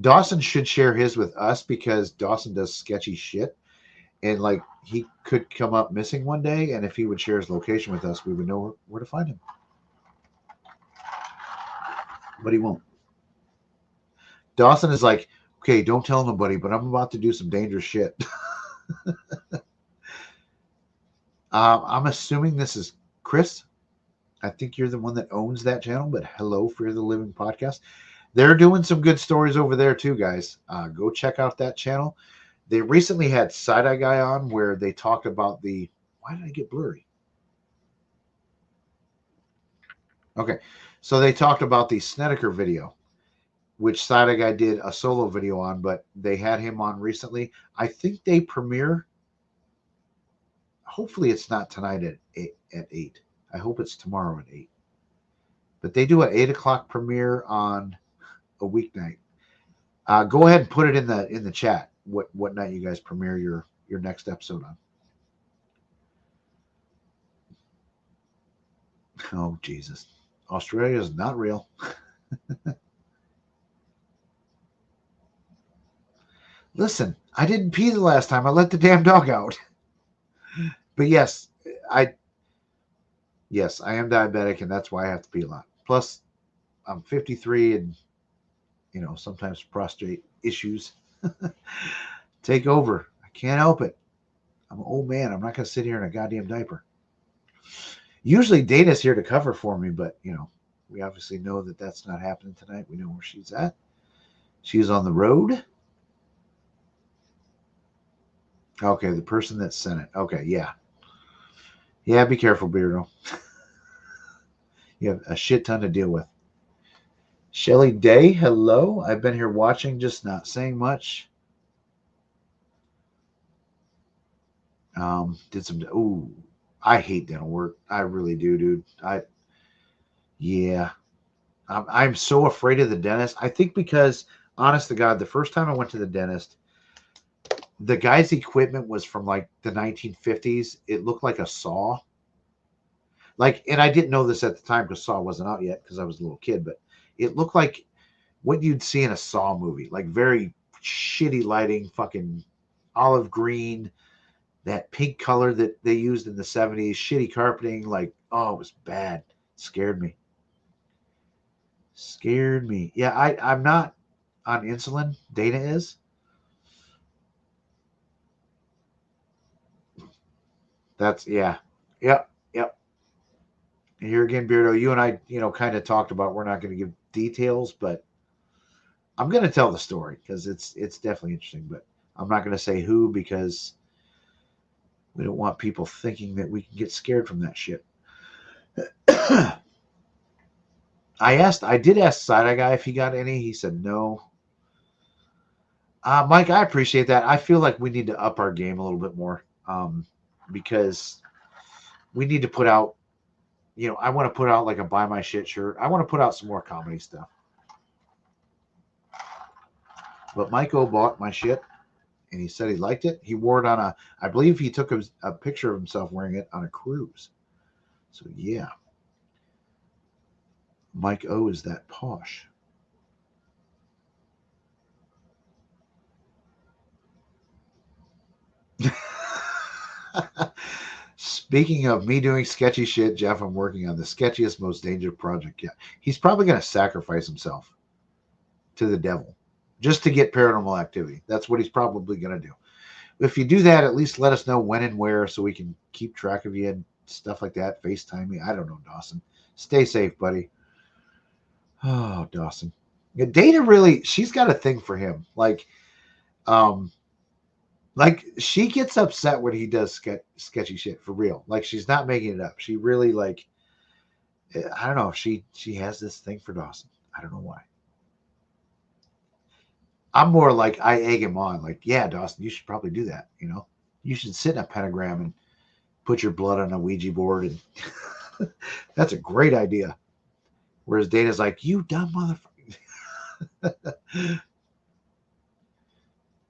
Dawson should share his with us because Dawson does sketchy shit. And he could come up missing one day. And if he would share his location with us, we would know where to find him. But he won't. Dawson is like, okay, don't tell nobody, but I'm about to do some dangerous shit. I'm assuming this is Chris. I think you're the one that owns that channel, but hello, Fear the Living podcast. They're doing some good stories over there too, guys. Go check out that channel. They recently had Side-Eye Guy on where they talked about why did I get blurry? Okay. So they talked about the Snedeker video, which Side-Eye Guy did a solo video on, but they had him on recently. I think they premiere. Hopefully it's not tonight at 8. I hope it's tomorrow at 8. But they do an 8 o'clock premiere on a weeknight. Go ahead and put it in the chat. What night you guys premiere your next episode on? Oh Jesus, Australia is not real. Listen, I didn't pee the last time. I let the damn dog out. But yes, I am diabetic, and that's why I have to pee a lot. Plus, I'm 53, and sometimes prostate issues take over. I can't help it. I'm an old man. I'm not going to sit here in a goddamn diaper. Usually Dana's here to cover for me, but we obviously know that that's not happening tonight. We know where she's at. She's on the road. Okay, the person that sent it. Okay, yeah. Yeah, be careful, Beardo. You have a shit ton to deal with. Shelly Day, hello. I've been here watching, just not saying much. Did some. Ooh, I hate dental work. I really do, dude. I'm so afraid of the dentist. I think because, honest to God, the first time I went to the dentist, the guy's equipment was from like the 1950s. It looked like a saw. And I didn't know this at the time because Saw wasn't out yet because I was a little kid, but it looked like what you'd see in a Saw movie, like very shitty lighting, fucking olive green, that pink color that they used in the 70s, shitty carpeting. It was bad. It scared me. Yeah, I'm not on insulin. Dana is. That's, yeah. Yep. Here again, Beardo, you and I, kind of talked about we're not going to give details, but I'm going to tell the story because it's definitely interesting. But I'm not going to say who because we don't want people thinking that we can get scared from that shit. I did ask Side-Eye Guy if he got any. He said no. Mike, I appreciate that. I feel like we need to up our game a little bit more because we need to put out, I want to put out like a Buy My Shit shirt. I want to put out some more comedy stuff. But Mike O bought my shit, and he said he liked it. He wore it on I believe he took a picture of himself wearing it on a cruise. So, yeah. Mike O is that posh. Speaking of me doing sketchy shit, Jeff, I'm working on the sketchiest, most dangerous project yet. He's probably going to sacrifice himself to the devil just to get Paranormal Activity. That's what he's probably going to do. If you do that, at least let us know when and where so we can keep track of you and stuff like that. FaceTime me. I don't know, Dawson. Stay safe, buddy. Oh, Dawson. Yeah, Dana really, she's got a thing for him. She gets upset when he does sketchy shit for real. She's not making it up. She really I don't know if she has this thing for Dawson. I don't know why. I'm more like I egg him on. Yeah, Dawson, you should probably do that. You should sit in a pentagram and put your blood on a Ouija board, and that's a great idea. Whereas Dana's like, you dumb motherfucker.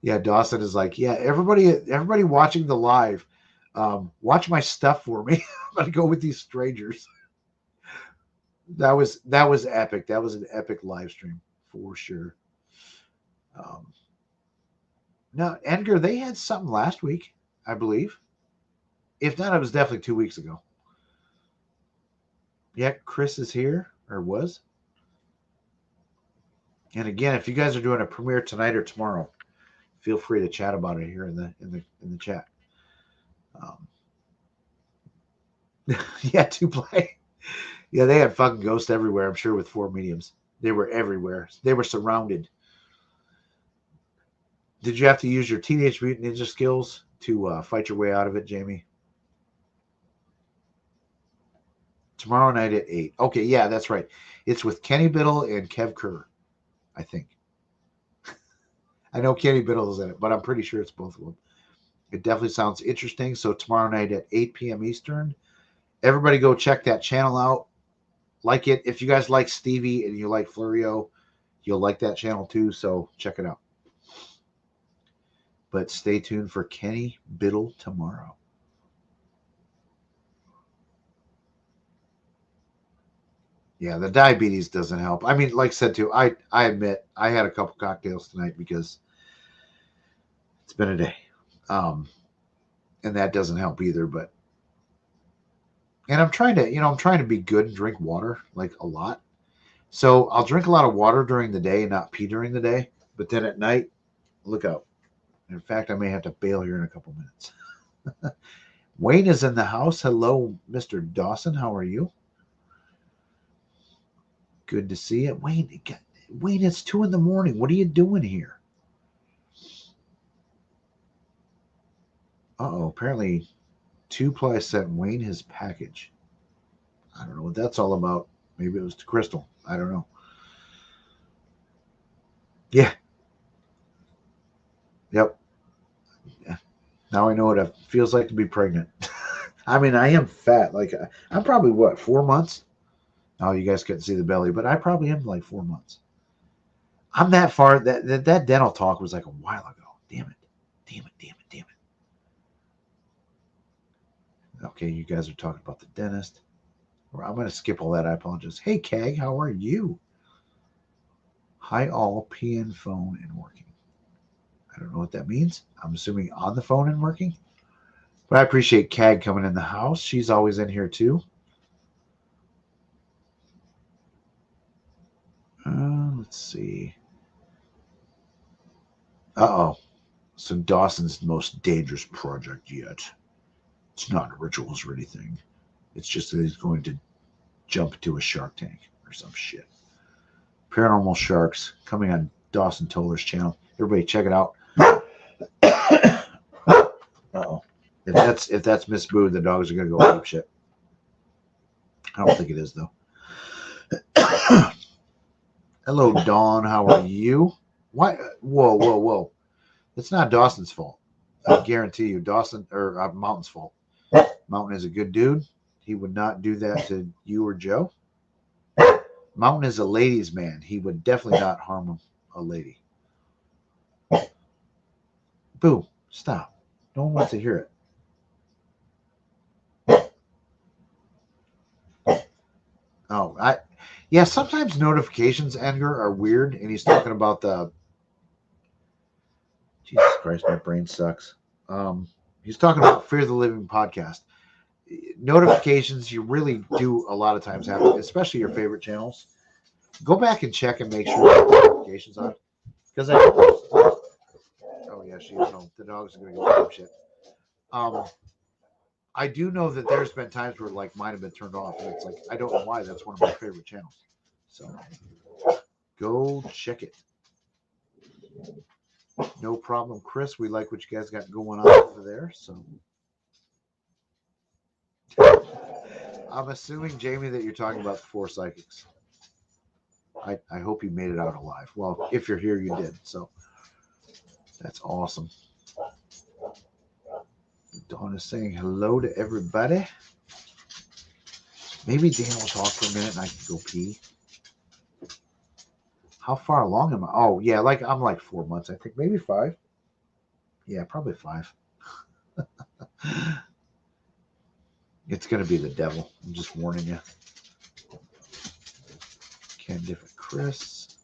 Yeah, Dawson is like, yeah, everybody watching the live, watch my stuff for me. I'm gonna go with these strangers. That was epic. That was an epic live stream for sure. Now, Edgar, they had something last week, I believe. If not, it was definitely 2 weeks ago. Yeah, Chris is here, or was. And again, if you guys are doing a premiere tonight or tomorrow, feel free to chat about it here in the chat. Yeah, 2Play. Yeah, they had fucking ghosts everywhere, I'm sure, with 4 mediums. They were everywhere. They were surrounded. Did you have to use your Teenage Mutant Ninja skills to fight your way out of it, Jamie? Tomorrow night at 8. Okay, yeah, that's right. It's with Kenny Biddle and Kev Kerr, I think. I know Kenny Biddle is in it, but I'm pretty sure it's both of them. It definitely sounds interesting. So tomorrow night at 8 p.m. Eastern, everybody go check that channel out. like it. If you guys like Stevie and you like Florio, you'll like that channel too. So check it out. But stay tuned for Kenny Biddle tomorrow. Yeah, the diabetes doesn't help. I mean, like I said too, I admit I had a couple cocktails tonight because it's been a day. And that doesn't help either, but and I'm trying to be good and drink water like a lot. So I'll drink a lot of water during the day and not pee during the day, but then at night, look out. In fact, I may have to bail here in a couple minutes. Wayne is in the house. Hello, Mr. Dawson. How are you? Good to see you. Wayne, it's 2 a.m. What are you doing here? Uh-oh, apparently 2ply sent Wayne his package. I don't know what that's all about. Maybe it was to Crystal. I don't know. Yeah. Yep. Yeah. Now I know what it feels like to be pregnant. I mean, I am fat. Like, I'm probably, 4 months? Oh, you guys couldn't see the belly, but I probably am like 4 months. I'm that far. That dental talk was like a while ago. Damn it. Okay, you guys are talking about the dentist. I'm going to skip all that. I apologize. Hey, Kag, how are you? Hi, all. PN phone and working. I don't know what that means. I'm assuming on the phone and working. But I appreciate Kag coming in the house. She's always in here, too. Let's see. Uh-oh. So Dawson's most dangerous project yet. It's not rituals or anything. It's just that he's going to jump to a shark tank or some shit. Paranormal Sharks coming on Dawson Toller's channel. Everybody check it out. Uh-oh. If that's Miss Boo, the dogs are going to go ape shit. I don't think it is, though. Hello, Dawn. How are you? Why? Whoa. It's not Dawson's fault. I guarantee you. Mountain's fault. Mountain is a good dude. He would not do that to you or Joe. Mountain is a ladies' man. He would definitely not harm a lady. Boo, stop. No one wants to hear it. Oh, yeah, sometimes notifications, Edgar, are weird, and he's talking about the Jesus Christ, my brain sucks. He's talking about Fear the Living podcast. Notifications, you really do a lot of times have to, especially your favorite channels. Go back and check and make sure the notifications on. Because oh yeah, the dogs are gonna go do shit. I do know that there's been times where like mine have been turned off, and it's like I don't know why. That's one of my favorite channels. So go check it. No problem, Chris. We like what you guys got going on over there. So I'm assuming, Jamie, that you're talking about the 4 psychics. I hope you made it out alive. Well, if you're here, you did. So that's awesome. Dawn is saying hello to everybody. Maybe Dan will talk for a minute and I can go pee. How far along am I? Oh, yeah, I'm like 4 months, I think. Maybe 5. Yeah, probably 5. It's going to be the devil. I'm just warning you. Ken Different Chris.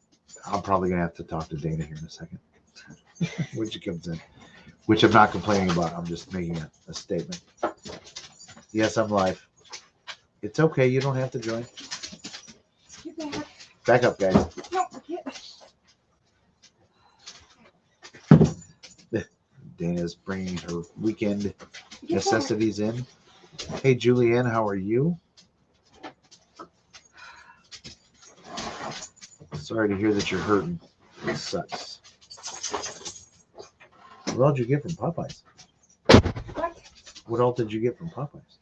I'm probably going to have to talk to Dana here in a second. When she comes in. Which I'm not complaining about. I'm just making a statement. Yes, I'm live. It's okay. You don't have to join. Get back. Back up, guys. No, I can't. Dana's bringing her weekend necessities in. Hey, Julianne, how are you? Sorry to hear that you're hurting. It sucks. What else did you get from Popeyes? What? What else did you get from Popeyes?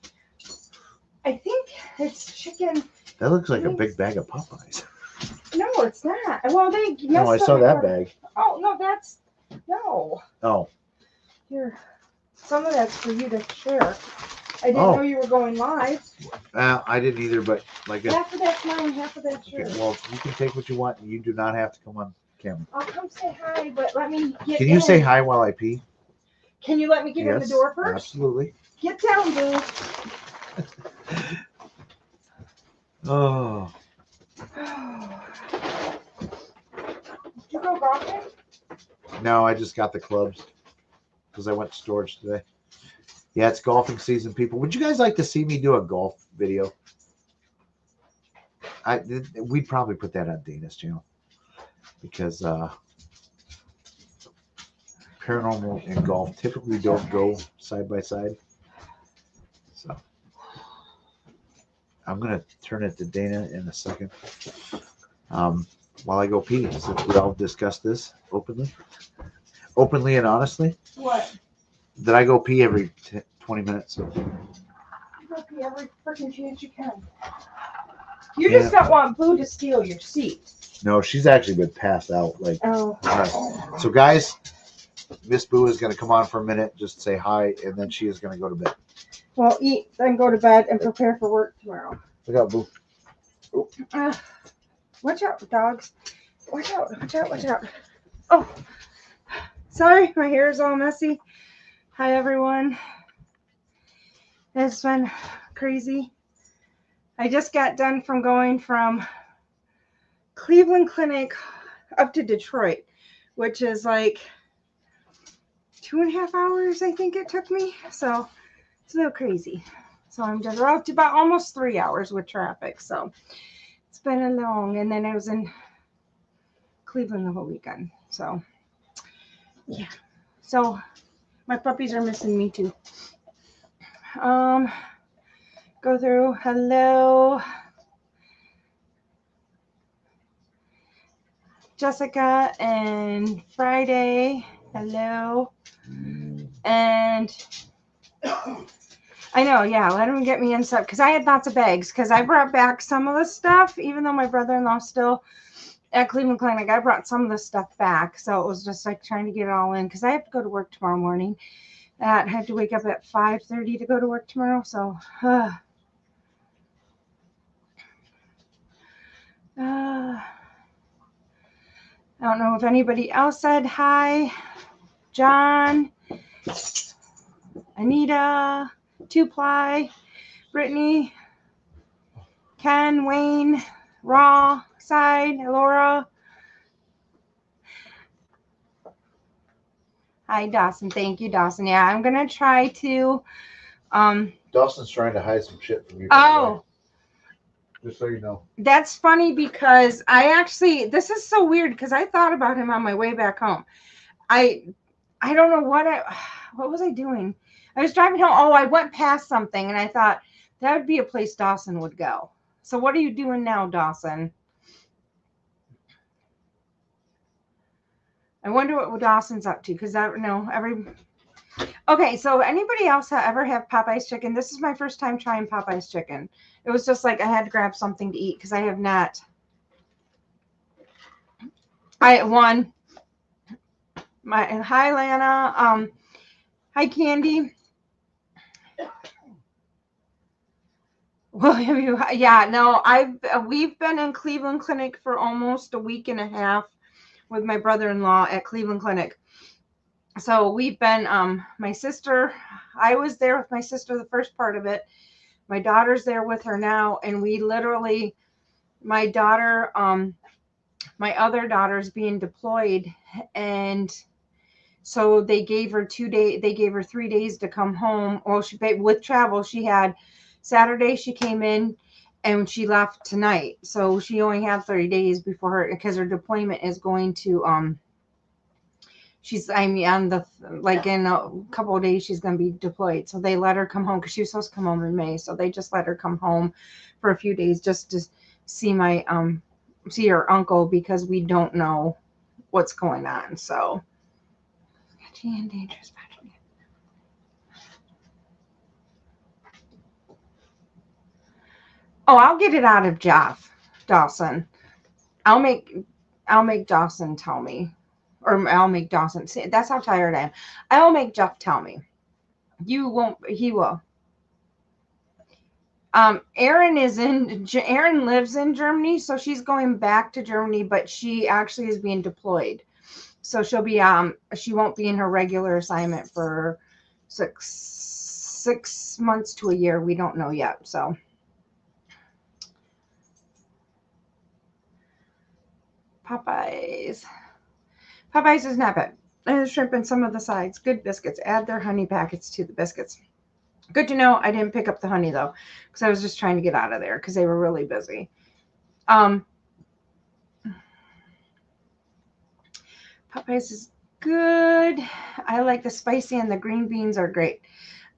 I think it's chicken. That looks like a big bag of Popeyes. No, it's not. Well, they. No, I saw that bag. Oh no, that's no. Oh. Here, some of that's for you to share. I didn't Oh. know you were going live. I didn't either, but like, Half of that's mine, half of that's okay, yours. well, you can take what you want. You do not have to come on camera. I'll come say hi, but let me get Can you say in. hi while I pee? Can you let me get in the Yes, door first? absolutely. Get down, Boo. Oh, Did you go golfing? no, I just got the clubs because I went to storage today. Yeah, it's golfing season, people. Would you guys like to see me do a golf video? We'd probably put that on Dana's channel because paranormal and golf typically don't go side by side. So I'm gonna turn it to Dana in a second. While I go pee, since we all discussed this openly and honestly, What? that I go pee every 20 minutes. You go pee every freaking chance you can. You just don't want Boo to steal your seat. No, she's actually been passed out. Like, Oh. so guys, Miss Boo is gonna come on for a minute, just say hi, and then she is gonna go to bed. Well, eat, then go to bed and prepare for work tomorrow. Look out, Boo. Watch out, dogs. Watch out, watch out, watch out. Oh, sorry, my hair is all messy. Hi, everyone. It's been crazy. I just got done from going from Cleveland Clinic up to Detroit, which is like 2.5 hours, I think it took me. So it's a little crazy. So I'm just up to about almost 3 hours with traffic. So it's been a long, and then I was in Cleveland the whole weekend. So yeah. So my puppies are missing me too. Go through. Hello, Jessica and Friday. Hello. And I know, yeah, let them get me in stuff because I had lots of bags because I brought back some of the stuff, even though my brother-in-law's still at Cleveland Clinic. I brought some of the stuff back. So it was just like trying to get it all in because I have to go to work tomorrow morning. I have to wake up at 5:30 to go to work tomorrow. So I don't know if anybody else said hi. John, Anita, Two Ply, Brittany, Ken, Wayne, Raw, Side, Laura. Hi, Dawson. Thank you, Dawson. Yeah, I'm gonna try to. Dawson's trying to hide some shit from you. Oh. Just so you know. That's funny because this is so weird because I thought about him on my way back home. I don't know what was I doing? I was driving home. Oh, I went past something and I thought that would be a place Dawson would go. So what are you doing now, Dawson? I wonder what Dawson's up to because Okay, so anybody else ever have Popeye's chicken? This is my first time trying Popeye's chicken. It was just like I had to grab something to eat because I have not. Hi, Lana. Hi, Candy. Well, yeah, no, we've been in Cleveland Clinic for almost a week and a half with my brother-in-law at Cleveland Clinic. So we've been, my sister, I was there with my sister the first part of it. My daughter's there with her now. And we literally, my daughter, my other daughter's being deployed. And so they gave her 3 days to come home. Well, with travel, she had Saturday, she came in and she left tonight. So she only had 30 days before her, because her deployment is going to, in a couple of days, she's going to be deployed. So they let her come home because she was supposed to come home in May. So they just let her come home for a few days just to see see her uncle, because we don't know what's going on. So sketchy and dangerous. Oh, I'll get it out of Dawson. I'll make Dawson tell me. Or I'll make Dawson. See, that's how tired I am. I'll make Jeff tell me. You won't. He will. Erin lives in Germany, so she's going back to Germany, but she actually is being deployed. So she'll be she won't be in her regular assignment for six months to a year. We don't know yet. So Popeyes is not bad. And the shrimp and some of the sides. Good biscuits. Add their honey packets to the biscuits. Good to know. I didn't pick up the honey though, because I was just trying to get out of there because they were really busy. Popeyes is good. I like the spicy, and the green beans are great.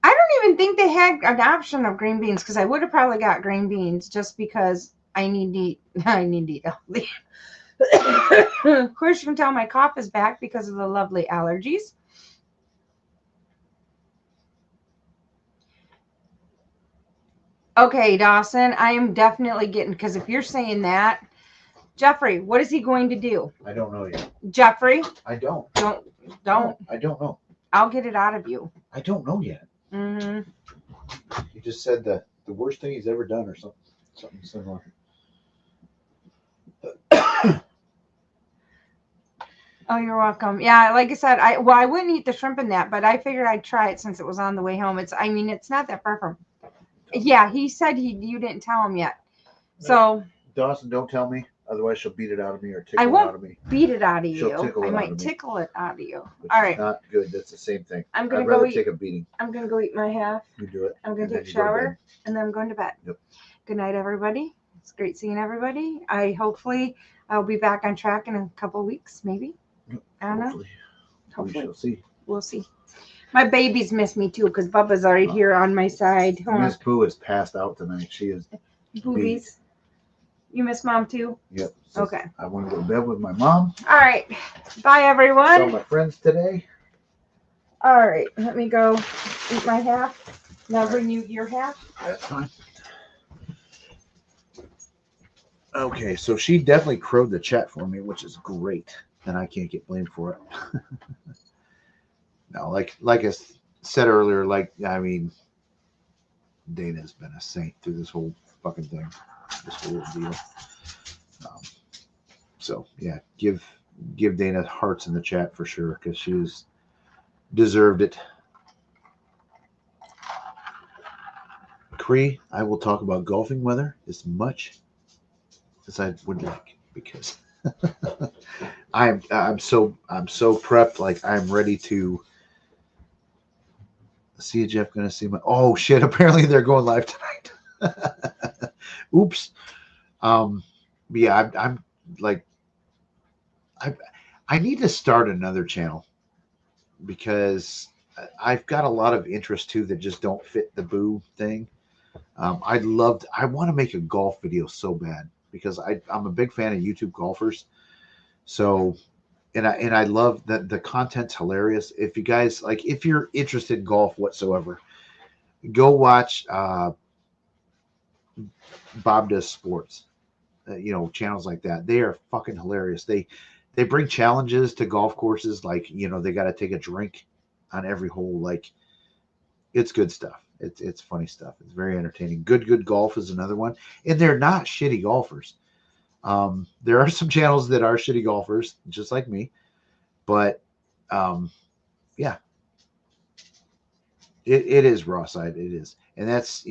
I don't even think they had an option of green beans, because I would have probably got green beans just because I need to eat healthy. Of course, you can tell my cough is back because of the lovely allergies. Okay, Dawson, I am definitely getting, because if you're saying that, Jeffrey, what is he going to do? I don't know yet. Jeffrey, I don't. Don't. No, I don't know. I'll get it out of you. I don't know yet. Mm-hmm. He just said the worst thing he's ever done, or something similar. Oh, you're welcome. Yeah, like I said, I wouldn't eat the shrimp in that, but I figured I'd try it since it was on the way home. It's not that far from. Yeah, he said you didn't tell him yet. So Dawson, don't tell me, otherwise she'll beat it out of me or tickle it out of me. Beat it out of She'll you. tickle it I out might of me. tickle it out of you. Which All is right. not good. That's the same thing. I'm gonna I'd rather go take a beating. I'm gonna go eat my half. You do it. I'm gonna and take a then you go to shower, bed. and then I'm going to bed. Yep. Good night, everybody. It's great seeing everybody. Hopefully I'll be back on track in a couple of weeks, maybe. Yep. I don't know. Hopefully. Hopefully. We shall see. We'll see. My babies miss me too, because Bubba's already here on my side. Miss Boo is passed out tonight. She is. Boobies. You miss Mom too? Yep. Okay. I want to go to bed with my mom. All right. Bye, everyone. Saw my friends today. All right. Let me go eat my half. Now bring you your half. That's fine. Okay, so she definitely crowed the chat for me, which is great, and I can't get blamed for it. No, like I said earlier, Dana's been a saint through this whole fucking thing, this whole deal. So yeah, give Dana hearts in the chat for sure, because she's deserved it. Cree, I will talk about golfing weather as much as I would like, because I'm so prepped. Like, I'm ready to see you, Jeff. Gonna see my shit. Apparently they're going live tonight. Oops. Yeah, I'm like, I need to start another channel, because I've got a lot of interest too that just don't fit the Boo thing. I want to make a golf video so bad, because I'm a big fan of YouTube golfers. So, and I love that the content's hilarious. If you guys if you're interested in golf whatsoever, go watch Bob Does Sports. Channels like that. They are fucking hilarious. They bring challenges to golf courses, they got to take a drink on every hole. Like, it's good stuff. It's funny stuff. It's very entertaining. Good Golf is another one, and they're not shitty golfers. There are some channels that are shitty golfers, just like me, but yeah, it is raw side. It is, and that's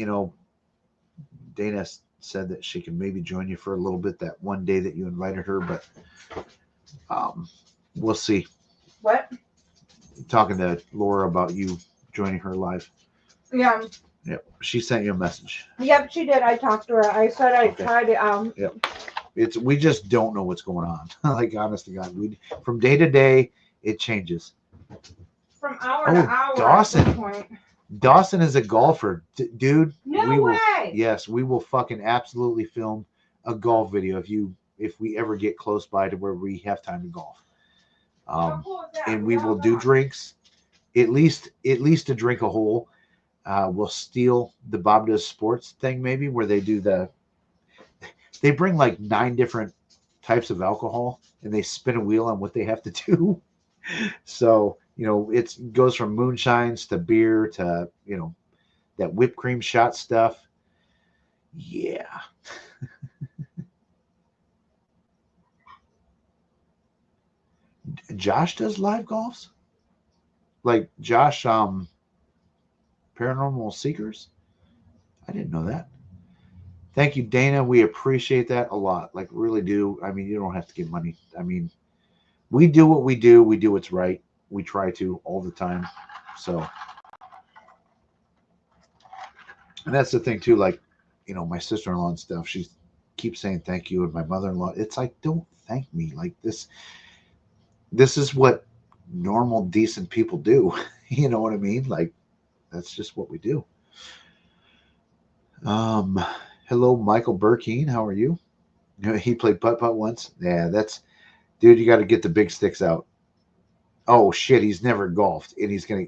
Dana said that she can maybe join you for a little bit that one day that you invited her, but we'll see. What? Talking to Laura about you joining her live. Yeah. Yep. She sent you a message. Yep, she did. I talked to her. I said I'd try to Yep. We just don't know what's going on. Like, honest to God, from day to day it changes. From hour to hour. Dawson. At this point. Dawson is a golfer, dude. No way. Yes, we will fucking absolutely film a golf video if we ever get close by to where we have time to golf. How cool is that? And we will do drinks, at least to drink a hole. We'll steal the Bob Does Sports thing, maybe, where they bring like 9 different types of alcohol, and they spin a wheel on what they have to do. So, it goes from moonshines to beer to, that whipped cream shot stuff. Yeah. Josh does live golfs? Like Josh, Paranormal Seekers? I didn't know that. Thank you, Dana. We appreciate that a lot. Like, really do. I mean, you don't have to give money. I mean, we do what we do. We do what's right. We try to all the time. So, and that's the thing too. Like, my sister-in-law and stuff. She keeps saying thank you, and my mother-in-law. It's like, don't thank me. Like this. This is what normal, decent people do. You know what I mean? Like, that's just what we do. Hello, Michael Burkeen. How are you? He played putt-putt once. Yeah, dude. You got to get the big sticks out. Oh shit, he's never golfed, and he's gonna.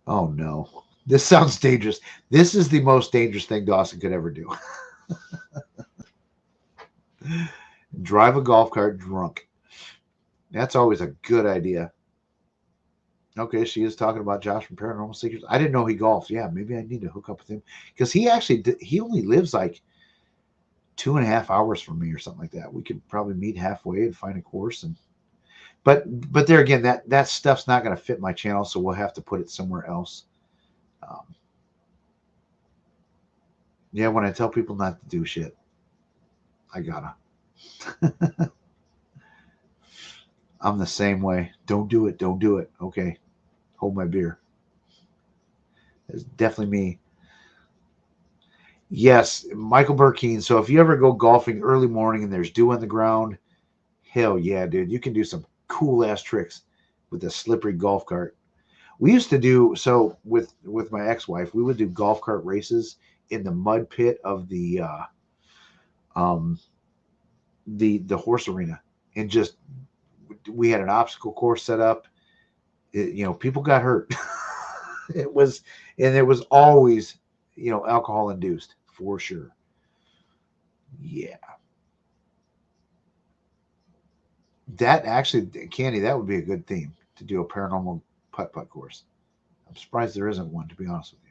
Oh no, this sounds dangerous. This is the most dangerous thing Dawson could ever do. Drive a golf cart drunk. That's always a good idea. Okay, she is talking about Josh from Paranormal Seekers. I didn't know he golfed. Yeah, maybe I need to hook up with him because he only lives like 2.5 hours from me or something like that. We could probably meet halfway and find a course. But there again, that stuff's not going to fit my channel, so we'll have to put it somewhere else. Yeah, when I tell people not to do shit, I gotta. I'm the same way. Don't do it. Don't do it. Okay. Hold my beer. It's definitely me. Yes, Michael Burkeen. So if you ever go golfing early morning and there's dew on the ground, hell yeah, dude. You can do some cool ass tricks with a slippery golf cart. We used to do so with my ex-wife. We would do golf cart races in the mud pit of the horse arena, and just we had an obstacle course set up. People got hurt. it was always alcohol induced for sure. Yeah, that actually, Candy, that would be a good theme to do a paranormal putt-putt course. I'm surprised there isn't one, to be honest with you.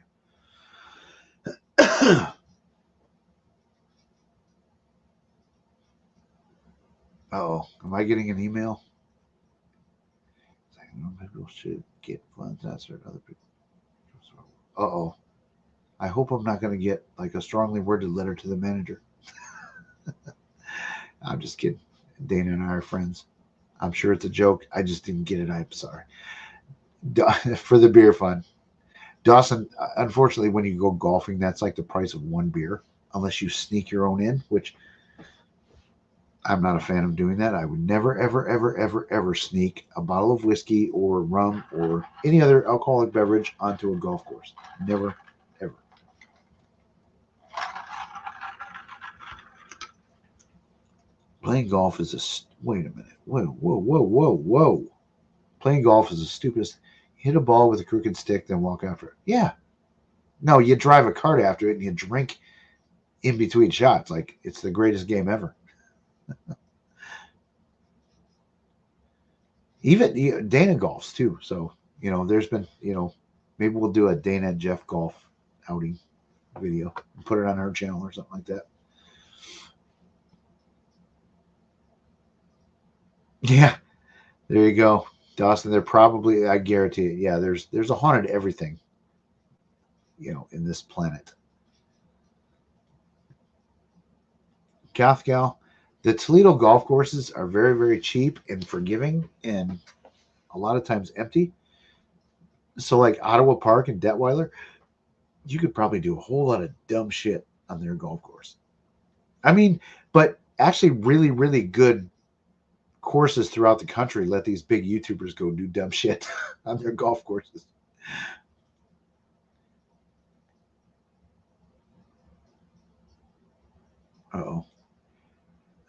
Oh, am I getting an email? People should get funds answered other people. Uh-oh. I hope I'm not going to get like a strongly worded letter to the manager. I'm just kidding. Dana and I are friends. I'm sure it's a joke. I just didn't get it. I'm sorry. For the beer fund. Dawson, unfortunately, when you go golfing, that's like the price of one beer, unless you sneak your own in, which I'm not a fan of doing that. I would never, ever, ever, ever, ever sneak a bottle of whiskey or rum or any other alcoholic beverage onto a golf course. Never, ever. Playing golf is wait a minute. Whoa, whoa, whoa, whoa, whoa. Playing golf is the stupidest. Hit a ball with a crooked stick, then walk after it. Yeah. No, you drive a cart after it and you drink in between shots. Like, it's the greatest game ever. Even Dana golfs too. So, there's been, maybe we'll do a Dana and Jeff golf outing video and put it on her channel or something like that. Yeah, there you go, Dawson. They're probably, I guarantee it. Yeah, there's a haunted everything, in this planet. Cathgal, the Toledo golf courses are very, very cheap and forgiving, and a lot of times empty. So, like Ottawa Park and Detweiler, you could probably do a whole lot of dumb shit on their golf course. I mean, but actually, really, really good courses throughout the country let these big YouTubers go do dumb shit on their golf courses. Uh-oh.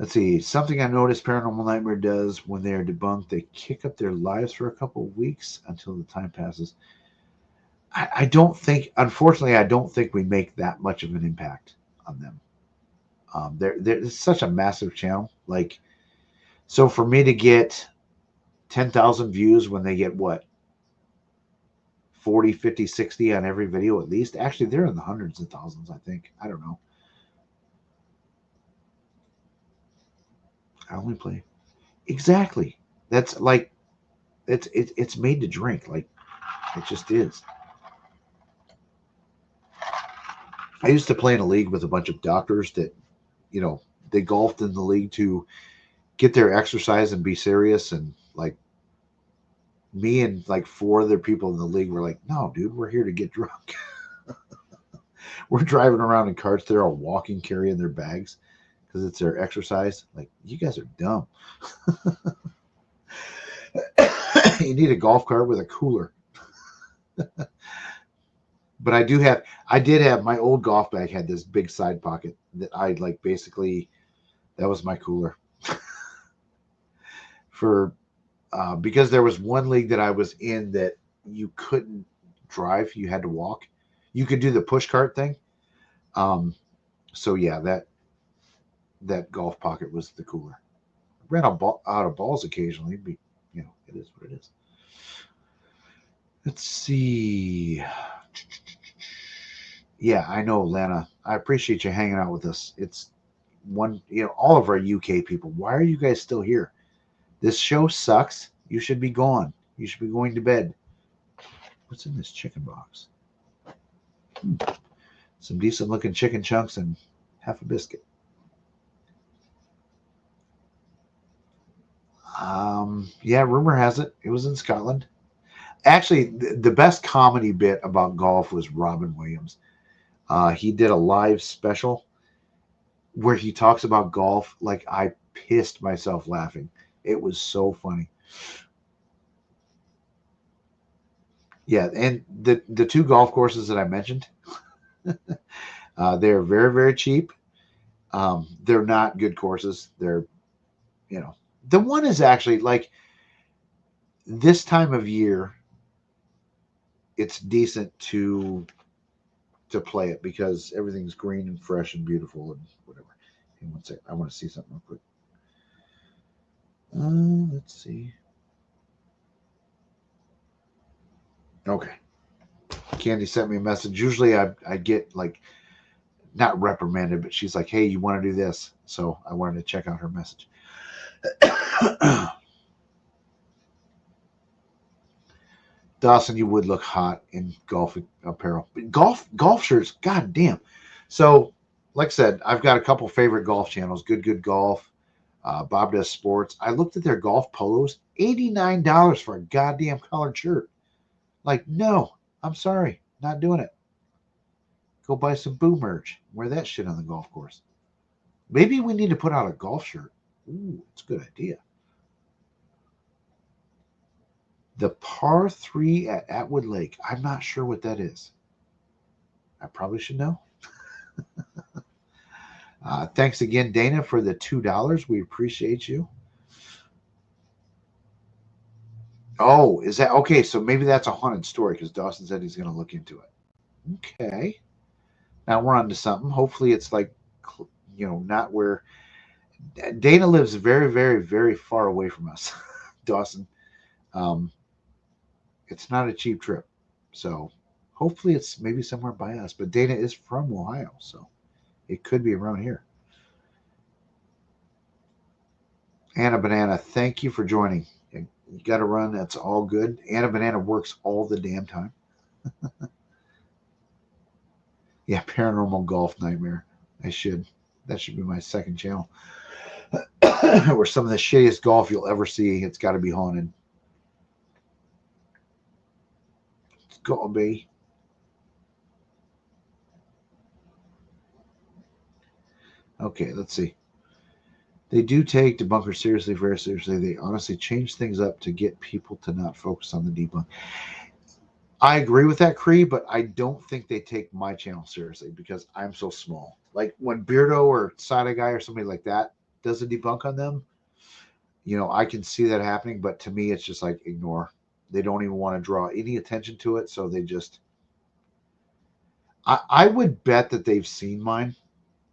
Let's see. Something I noticed Paranormal Nightmare does when they are debunked, they kick up their lives for a couple of weeks until the time passes. I don't think, unfortunately, I don't think we make that much of an impact on them. It's such a massive channel. Like, so for me to get 10,000 views when they get what? 40, 50, 60 on every video at least. Actually, they're in the hundreds of thousands, I think. I don't know. I only play. Exactly. That's like it's made to drink. Like it just is. I used to play in a league with a bunch of doctors that, you know, they golfed in the league to get their exercise and be serious. And like me and like four other people in the league were like, no, dude, we're here to get drunk. We're driving around in carts. They're all walking, carrying their bags because it's their exercise. Like, you guys are dumb. You need a golf cart with a cooler. But I did have my old golf bag had this big side pocket that I like basically, that was my cooler for, because there was one league that I was in that you couldn't drive, you had to walk. You could do the push cart thing. So yeah, that golf pocket was the cooler. Ran out of balls occasionally, but you know, it is what it is. Let's see. Yeah, I know, Lana. I appreciate you hanging out with us. It's one, you know, all of our UK people. Why are you guys still here? This show sucks. You should be gone. You should be going to bed. What's in this chicken box? Some decent looking chicken chunks and half a biscuit. Yeah, rumor has it was in Scotland. Actually, the best comedy bit about golf was Robin Williams. He did a live special where he talks about golf. Like, I pissed myself laughing. It was so funny. Yeah, and the two golf courses that I mentioned, they're very very cheap. They're not good courses. They're, you know, the one is actually like this time of year. It's decent to play it because everything's green and fresh and beautiful and whatever. Hang on one sec. I want to see something real quick. Let's see. Okay. Candy sent me a message. Usually I get like not reprimanded, but she's like, hey, you want to do this? So I wanted to check out her message. Dawson, you would look hot in golf apparel. Golf shirts, god damn. So, like I said, I've got a couple favorite golf channels. Good Golf, Bob Does Sports. I looked at their golf polos, $89 for a goddamn collared shirt. Like, no, I'm sorry, not doing it. Go buy some Boo merch. Wear that shit on the golf course. Maybe we need to put out a golf shirt. Ooh, it's a good idea. The par 3 at Atwood Lake. I'm not sure what that is. I probably should know. Thanks again, Dana, for the $2. We appreciate you. Oh, is that okay? So maybe that's a haunted story because Dawson said he's going to look into it. Okay. Now we're on to something. Hopefully it's like, you know, not where Dana lives very, very, very far away from us, Dawson. It's not a cheap trip. So hopefully it's maybe somewhere by us. But Dana is from Ohio, so it could be around here. Anna Banana, thank you for joining. You got to run. That's all good. Anna Banana works all the damn time. Yeah, Paranormal Golf Nightmare. That should be my second channel. Where some of the shittiest golf you'll ever see. It's got to be haunted. It's got to be. Okay, let's see. They do take debunker seriously, very seriously. They honestly change things up to get people to not focus on the debunk. I agree with that, Cree, but I don't think they take my channel seriously because I'm so small. Like when Beardo or Sada Guy or somebody like that does a debunk on them, you know, I can see that happening, but to me, it's just like ignore. They don't even want to draw any attention to it, so they just. I would bet that they've seen mine,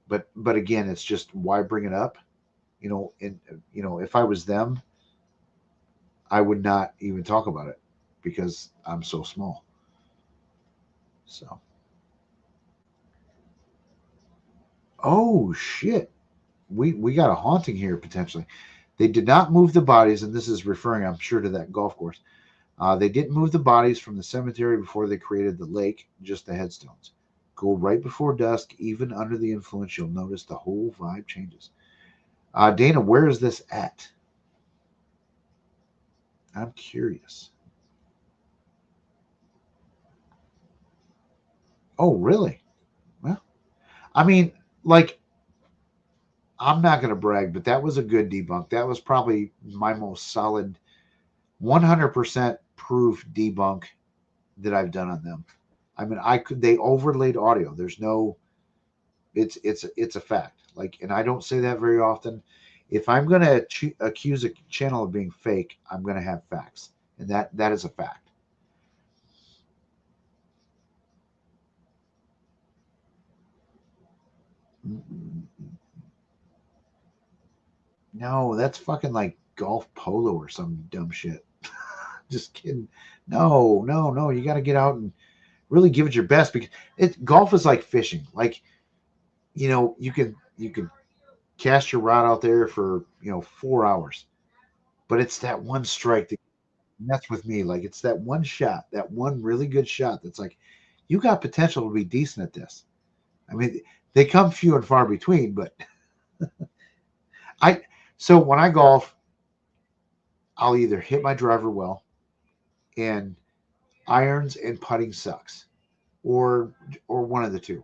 but again, it's just why bring it up, you know? And you know, if I was them, I would not even talk about it because I'm so small. So. Oh shit! we got a haunting here potentially. They did not move the bodies, and this is referring, I'm sure, to that golf course. They didn't move the bodies from the cemetery before they created the lake, just the headstones. Go right before dusk, even under the influence, you'll notice the whole vibe changes. Dana, where is this at? I'm curious. Oh, really? Well, I mean, like, I'm not going to brag, but that was a good debunk. That was probably my most solid 100% proof debunk that I've done on them. I mean, they overlaid audio. There's no, it's a fact. Like, and I don't say that very often. If I'm going to accuse a channel of being fake, I'm going to have facts, and that is a fact. No, that's fucking like golf polo or some dumb shit. Just kidding. No, no, no. You got to get out and really give it your best, because golf is like fishing. Like, you can cast your rod out there for 4 hours, but it's that one strike that mess with me. Like, it's that one shot, that one really good shot that's like, you got potential to be decent at this. I mean, they come few and far between, but I so when I golf, I'll either hit my driver well, and irons and putting sucks, or one of the two.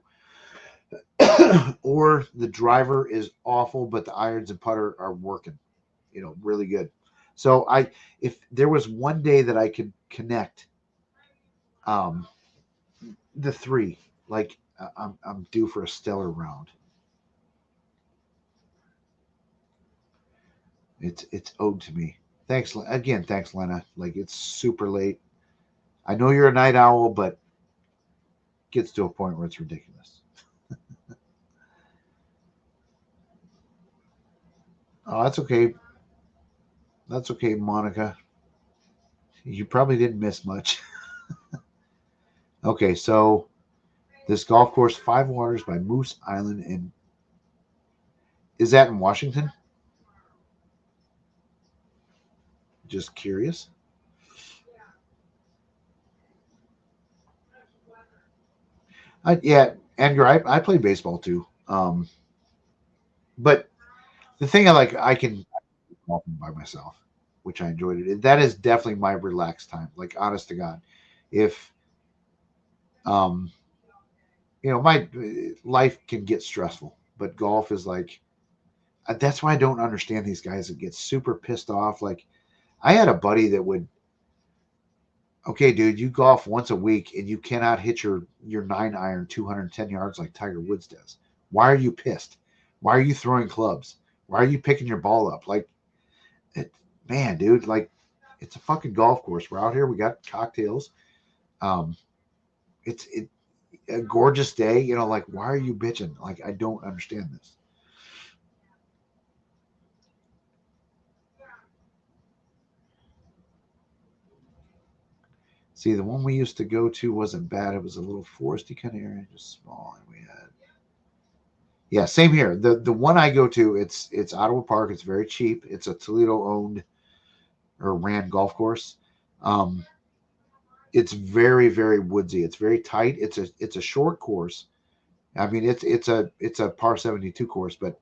Or the driver is awful, but the irons and putter are working, really good. So if there was one day that I could connect um, the three, like, I'm due for a stellar round. It's owed to me. Thanks again. Thanks, Lena. Like, it's super late. I know you're a night owl, but it gets to a point where it's ridiculous. Oh, that's okay. That's okay, Monica. You probably didn't miss much. Okay, so this golf course, Five Waters by Moose Island, and is that in Washington? Just curious. Yeah, Edgar, I play baseball too. But the thing I can golfing by myself, which I enjoyed it. That is definitely my relaxed time. Like, honest to God, if um, my life can get stressful, but golf is like, that's why I don't understand these guys that get super pissed off. Like, I had a buddy that would, okay, dude, you golf once a week and you cannot hit your 9-iron 210 yards like Tiger Woods does. Why are you pissed? Why are you throwing clubs? Why are you picking your ball up? Like, man, dude, like, it's a fucking golf course. We're out here. We got cocktails. Um, it's a gorgeous day. Like, why are you bitching? Like, I don't understand this. See, the one we used to go to wasn't bad. It was a little foresty kind of area, just small, and we had. Yeah, same here. The one I go to, it's Ottawa Park. It's very cheap. It's a Toledo owned or ran golf course. Um, it's very, very woodsy. It's very tight. It's a short course. I mean, it's a par 72 course, but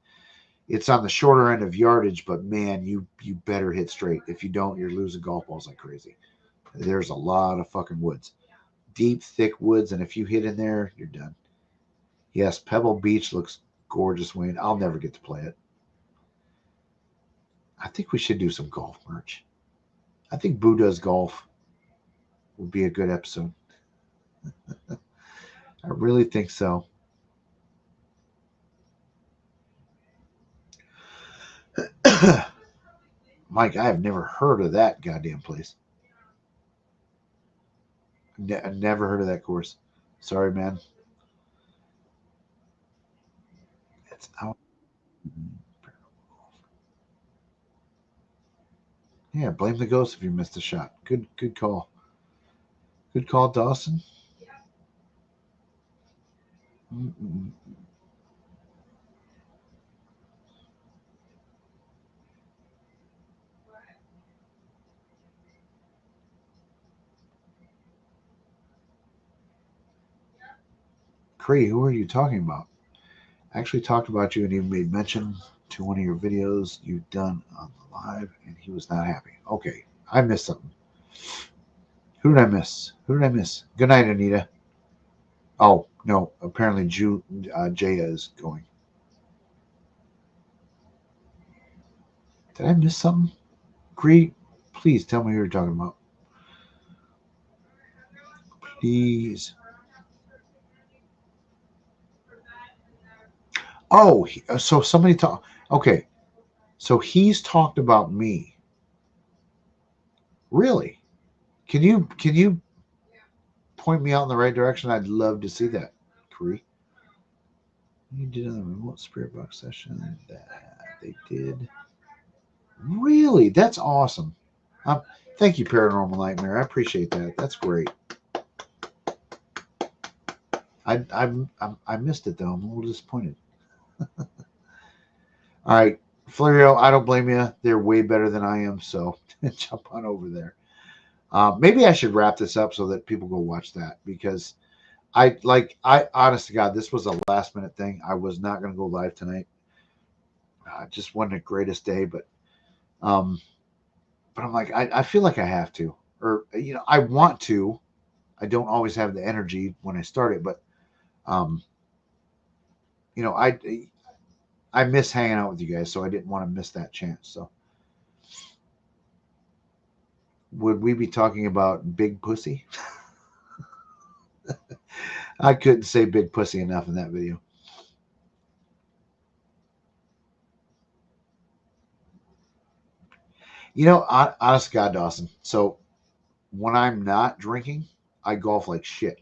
it's on the shorter end of yardage. But man, you better hit straight. If you don't, you're losing golf balls like crazy. There's a lot of fucking woods, deep, thick woods, and if you hit in there, you're done. Yes, Pebble Beach looks gorgeous, Wayne. I'll never get to play it. I think we should do some golf merch. I think Boo Does Golf would be a good episode. I really think so. Mike, I have never heard of that goddamn place. I never heard of that course. Sorry, man. It's out. Yeah, blame the ghost if you missed a shot. Good call. Good call, Dawson. Mm-mm. Cree, who are you talking about? I actually talked about you and even made mention to one of your videos you've done on the live, and he was not happy. Okay, I missed something. Who did I miss? Who did I miss? Good night, Anita. Oh, no, apparently Jaya is going. Did I miss something? Cree, please tell me who you're talking about. Please. Oh, so somebody talk. Okay, so he's talked about me. Really? Can you point me out in the right direction? I'd love to see that, Cree. You did on the remote spirit box session that they did. Really? That's awesome. Um, Thank you, Paranormal Nightmare. I appreciate that. That's great. I missed it though. I'm a little disappointed. All right, Florio, I don't blame you. They're way better than I am, so jump on over there. Maybe I should wrap this up so that people go watch that, because I honest to God, this was a last minute thing. I was not going to go live tonight. Just wasn't the greatest day, um, but I'm like, I feel like I have to, or I want to. I don't always have the energy when I start it, but um, I miss hanging out with you guys, so I didn't want to miss that chance. So, would we be talking about big pussy? I couldn't say big pussy enough in that video. Honest to God, Dawson. So when I'm not drinking, I golf like shit.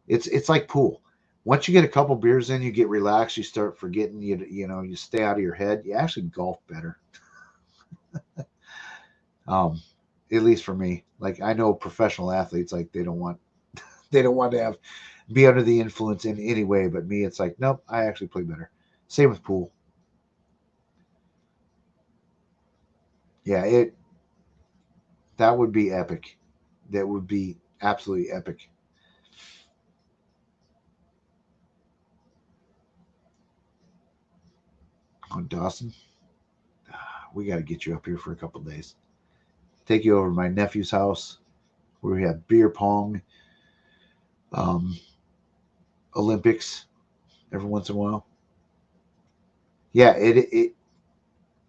It's like pool. Once you get a couple beers in, you get relaxed. You start forgetting. You stay out of your head. You actually golf better. um, at least for me. Like, I know professional athletes, like they don't want to be under the influence in any way. But me, it's like, nope. I actually play better. Same with pool. Yeah, that would be epic. That would be absolutely epic. On Dawson, we got to get you up here for a couple days. Take you over to my nephew's house where we have beer pong, um, Olympics every once in a while. Yeah, it.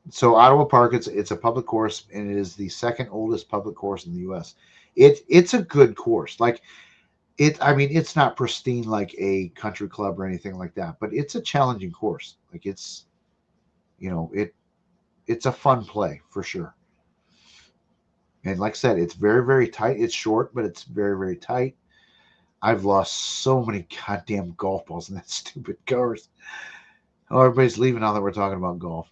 So Ottawa Park, it's a public course, and it is the second oldest public course in the U.S. It's a good course. Like it, I mean, it's not pristine like a country club or anything like that, but it's a challenging course. Like it's a fun play for sure. And like I said, it's very, very tight. It's short, but it's very, very tight. I've lost so many goddamn golf balls in that stupid course. Oh, everybody's leaving now that we're talking about golf.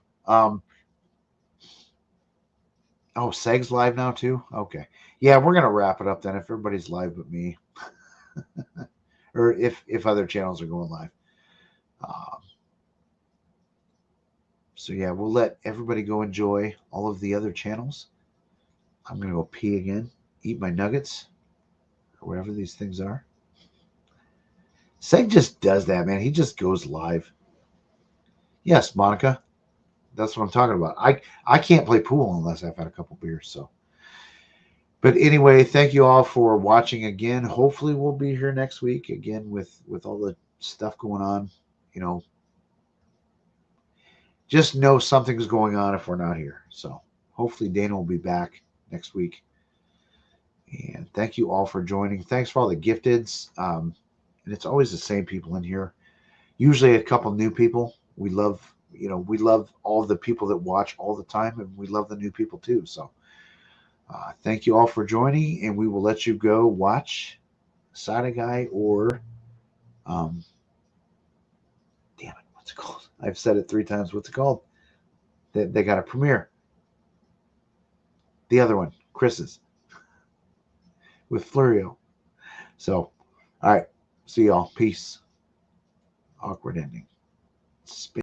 Oh, Seg's live now too? Okay. Yeah, we're gonna wrap it up then if everybody's live but me. Or if other channels are going live. Um, so yeah, we'll let everybody go enjoy all of the other channels. I'm gonna go pee again, eat my nuggets, or whatever these things are. Seg just does that, man. He just goes live. Yes, Monica. That's what I'm talking about. I can't play pool unless I've had a couple beers. So, but anyway, thank you all for watching again. Hopefully, we'll be here next week again with all the stuff going on. Just know something's going on if we're not here. So, hopefully, Dana will be back next week. And thank you all for joining. Thanks for all the gifteds. And it's always the same people in here. Usually, a couple new people. We love all the people that watch all the time, and we love the new people too. So thank you all for joining, and we will let you go watch Sada Guy or damn it, what's it called? I've said it 3 times. What's it called? They got a premiere. The other one, Chris's, with Florio. So, all right, see y'all. Peace. Awkward ending.